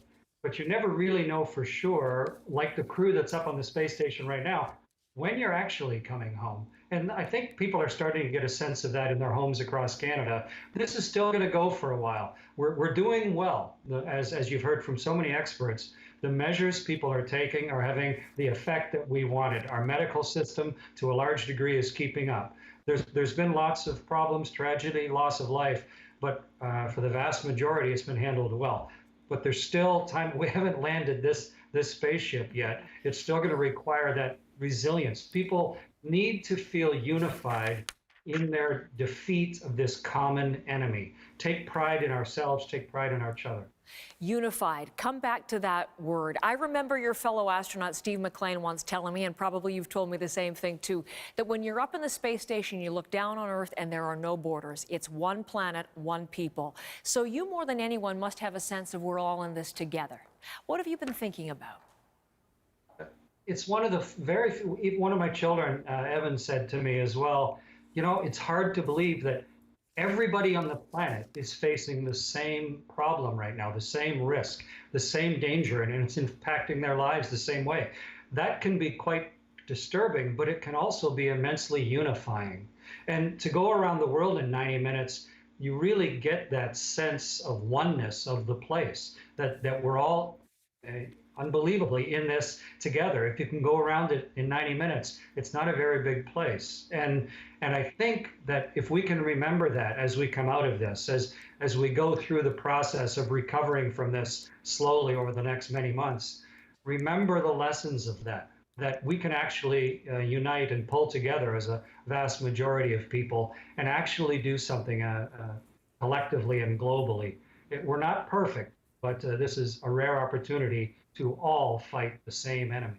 you never really know for sure, like the crew that's up on the space station right now, when you're actually coming home. And I think people are starting to get a sense of that in their homes across Canada. This is still going to go for a while. We're doing well, as you've heard from so many experts. The measures people are taking are having the effect that we wanted. Our medical system, to a large degree, is keeping up. There's been lots of problems, tragedy, loss of life, but for the vast majority, it's been handled well. But there's still time. We haven't landed this spaceship yet. It's still going to require that resilience. People need to feel unified in their defeat of this common enemy. Take pride in ourselves, take pride in each other. Unified. Come back to that word. I remember your fellow astronaut, Steve McLean, once telling me, and probably you've told me the same thing too, that when you're up in the space station, you look down on Earth and there are no borders. It's one planet, one people. So you more than anyone must have a sense of we're all in this together. What have you been thinking about? It's one of the one of my children, Evan, said to me as well, you know, it's hard to believe that everybody on the planet is facing the same problem right now, the same risk, the same danger, and it's impacting their lives the same way. That can be quite disturbing, but it can also be immensely unifying. And to go around the world in 90 minutes, you really get that sense of oneness of the place, that we're all unbelievably in this together. If you can go around it in 90 minutes, it's not a very big place. And I think that if we can remember that as we come out of this, as we go through the process of recovering from this slowly over the next many months, remember the lessons of that we can actually unite and pull together as a vast majority of people and actually do something collectively and globally. We're not perfect, but this is a rare opportunity to all fight the same enemy.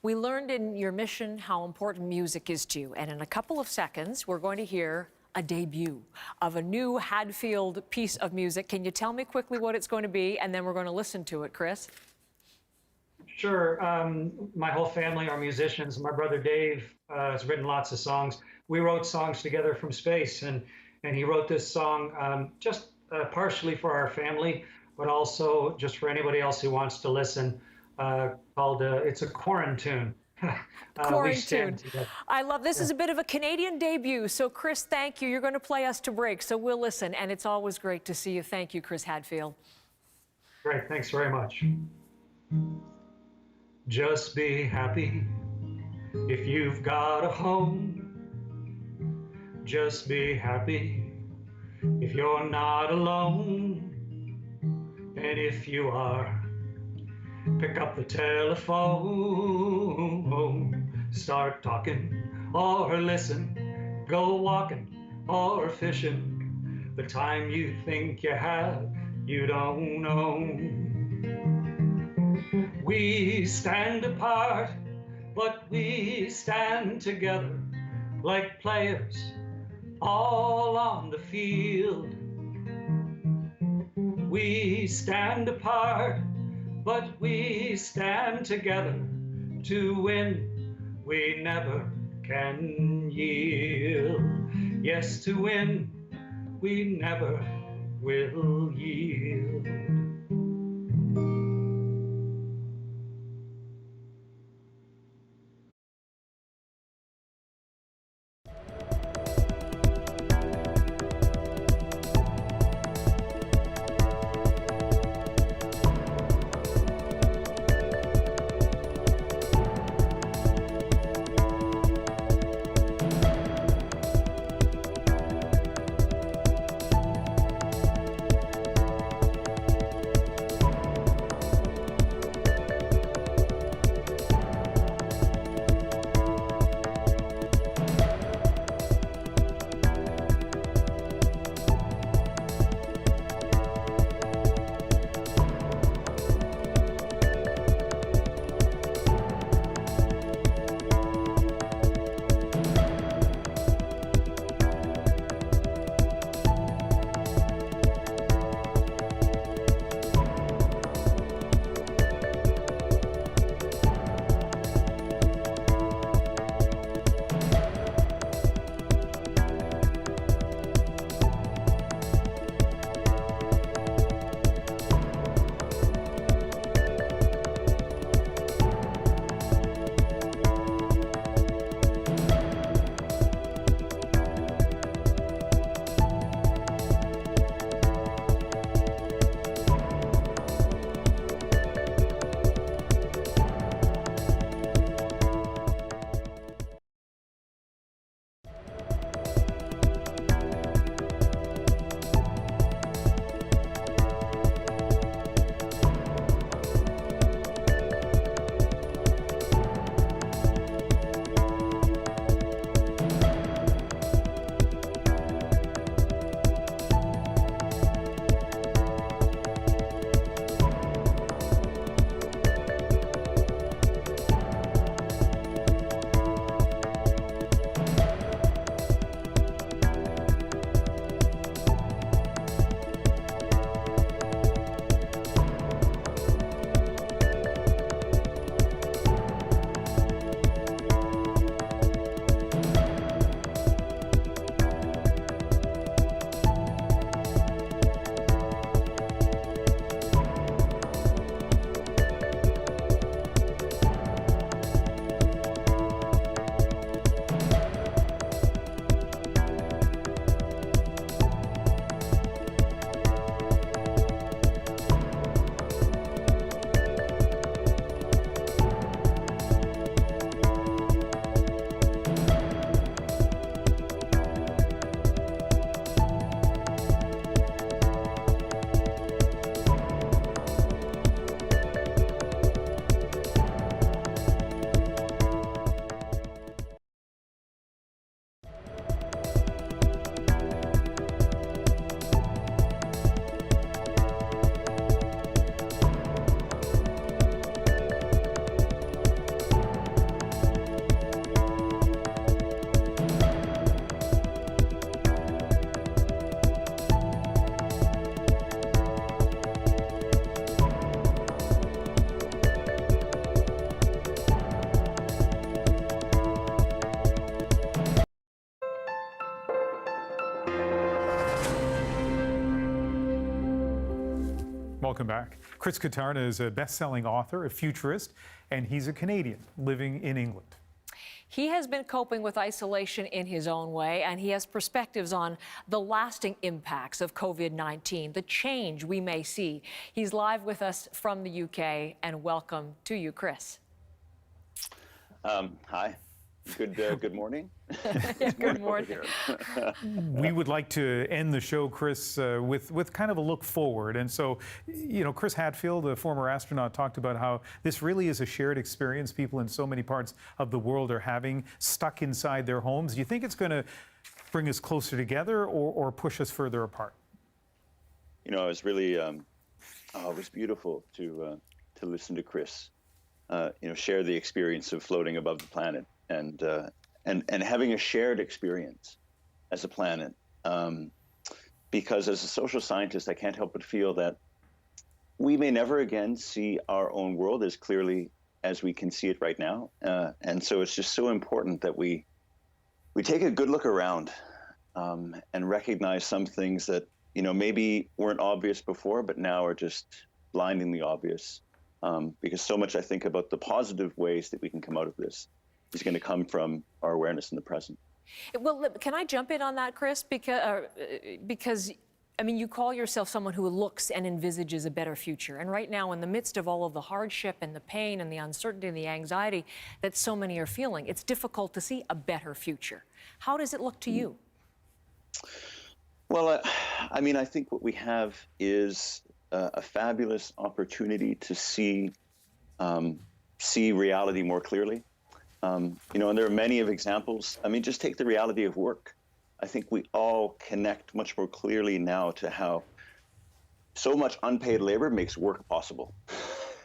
We learned in your mission how important music is to you, and in a couple of seconds, we're going to hear a debut of a new Hadfield piece of music. Can you tell me quickly what it's going to be, and then we're going to listen to it, Chris? Sure. My whole family are musicians. My brother Dave has written lots of songs. We wrote songs together from space, and he wrote this song just partially for our family, but also just for anybody else who wants to listen, called It's a Quarantune. Quarantune. I love this. Is a bit of a Canadian debut. So, Chris, thank you. You're going to play us to break, so we'll listen. And it's always great to see you. Thank you, Chris Hadfield. Great. Thanks very much. Just be happy if you've got a home. Just be happy if you're not alone. And if you are, pick up the telephone, start talking or listen, go walking or fishing. The time you think you have, you don't know. We stand apart, but we stand together like players all on the field. We stand apart, but we stand together to win. We never can yield. Yes, to win, we never will yield. Welcome back. Chris Kattarna is a best-selling author, a futurist, and he's a Canadian living in England. He has been coping with isolation in his own way, and he has perspectives on the lasting impacts of COVID-19, the change we may see. He's live with us from the UK, and welcome to you, Chris. Hi. Good morning. Good morning. We would like to end the show, Chris, with kind of a look forward. And so, Chris Hadfield, a former astronaut, talked about how this really is a shared experience people in so many parts of the world are having, stuck inside their homes. Do you think it's going to bring us closer together or push us further apart? It was really, it was beautiful to listen to Chris, share the experience of floating above the planet. And having a shared experience as a planet, because as a social scientist, I can't help but feel that we may never again see our own world as clearly as we can see it right now, and so it's just so important that we take a good look around and recognize some things that maybe weren't obvious before, but now are just blindingly obvious. Because so much I think about the positive ways that we can come out of this is going to come from our awareness in the present. Well, can I jump in on that, Chris? Because I mean, you call yourself someone who looks and envisages a better future. And right now, in the midst of all of the hardship and the pain and the uncertainty and the anxiety that so many are feeling, it's difficult to see a better future. How does it look to you? Well, I mean, I think what we have is a fabulous opportunity to see reality more clearly. And there are many of examples. I mean, just take the reality of work. I think we all connect much more clearly now to how so much unpaid labor makes work possible.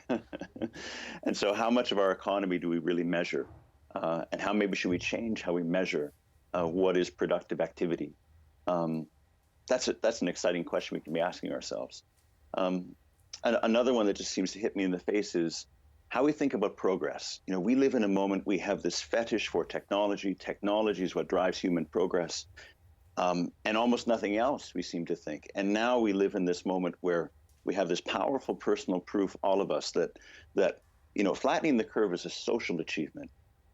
And so how much of our economy do we really measure? And how maybe should we change how we measure what is productive activity? That's an exciting question we can be asking ourselves. And another one that just seems to hit me in the face is how we think about progress. We live in a moment, we have this fetish for technology. Technology is what drives human progress, and almost nothing else, we seem to think. And now we live in this moment where we have this powerful personal proof, all of us, that flattening the curve is a social achievement.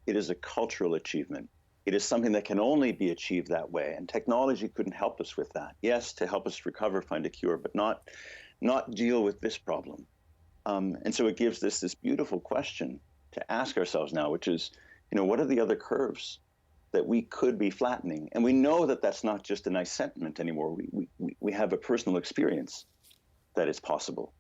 It is a cultural achievement. It is something that can only be achieved that way, and technology couldn't help us with that. Yes, to help us recover, find a cure, but not deal with this problem. And so it gives this beautiful question to ask ourselves now, which is, what are the other curves that we could be flattening? And we know that that's not just a nice sentiment anymore. We have a personal experience that it's possible.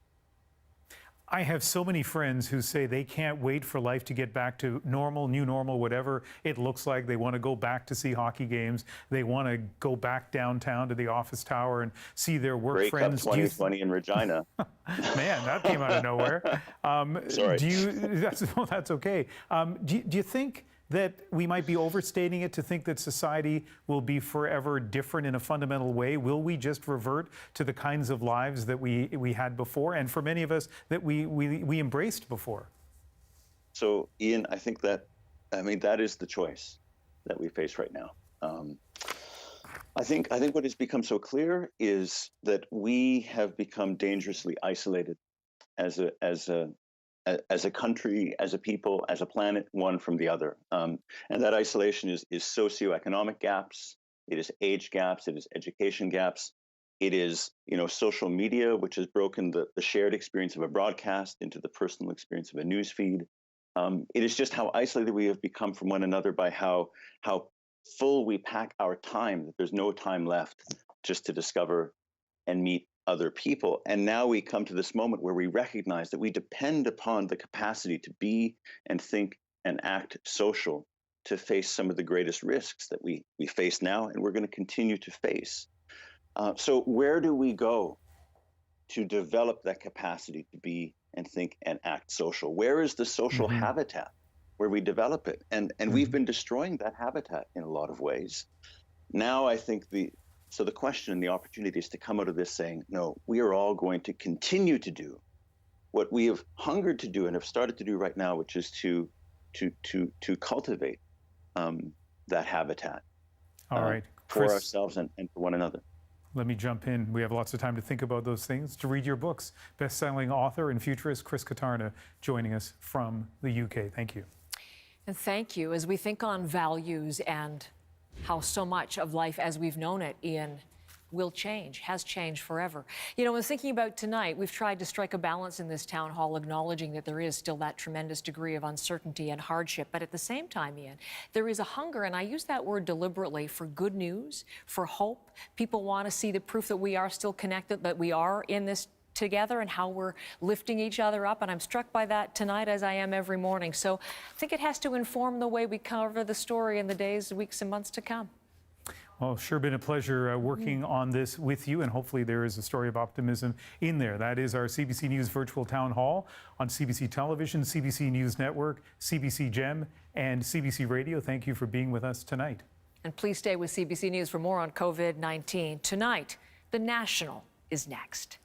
I have so many friends who say they can't wait for life to get back to normal, new normal, whatever it looks like. They want to go back to see hockey games. They want to go back downtown to the Office Tower and see their work Break friends. Up 2020 in Regina. Man, that came out of nowhere. Sorry. That's okay. Do you think that we might be overstating it to think that society will be forever different in a fundamental way? Will we just revert to the kinds of lives that we had before, and for many of us that we embraced before? So, Ian, I think that is the choice that we face right now. I think what has become so clear is that we have become dangerously isolated as a country, as a people, as a planet, one from the other. And that isolation is socioeconomic gaps, it is age gaps, it is education gaps, it is social media, which has broken the shared experience of a broadcast into the personal experience of a news feed. It is just how isolated we have become from one another by how full we pack our time, that there's no time left just to discover and meet other people. And now we come to this moment where we recognize that we depend upon the capacity to be and think and act social to face some of the greatest risks that we face now and we're going to continue to face. So where do we go to develop that capacity to be and think and act social? Where is the social habitat where we develop it? And we've been destroying that habitat in a lot of ways. Now I think So the question and the opportunity is to come out of this saying, no, we are all going to continue to do what we have hungered to do and have started to do right now, which is to cultivate that habitat all right, for ourselves and for one another. Let me jump in. We have lots of time to think about those things, to read your books. Best-selling author and futurist Chris Katarna joining us from the UK. Thank you. And thank you. As we think on values and how so much of life as we've known it, Ian, will change, has changed forever. You know, when thinking about tonight, we've tried to strike a balance in this town hall, acknowledging that there is still that tremendous degree of uncertainty and hardship. But at the same time, Ian, there is a hunger, and I use that word deliberately, for good news, for hope. People want to see the proof that we are still connected, that we are in this together, and how we're lifting each other up. And I'm struck by that tonight, as I am every morning. So I think it has to inform the way we cover the story in the days, weeks, and months to come. Well, sure been a pleasure working on this with you, and hopefully there is a story of optimism in there. That is our CBC News virtual town hall on CBC Television, CBC News Network, CBC Gem, and CBC Radio. Thank you for being with us tonight. And please stay with CBC News for more on COVID-19. Tonight, The National is next.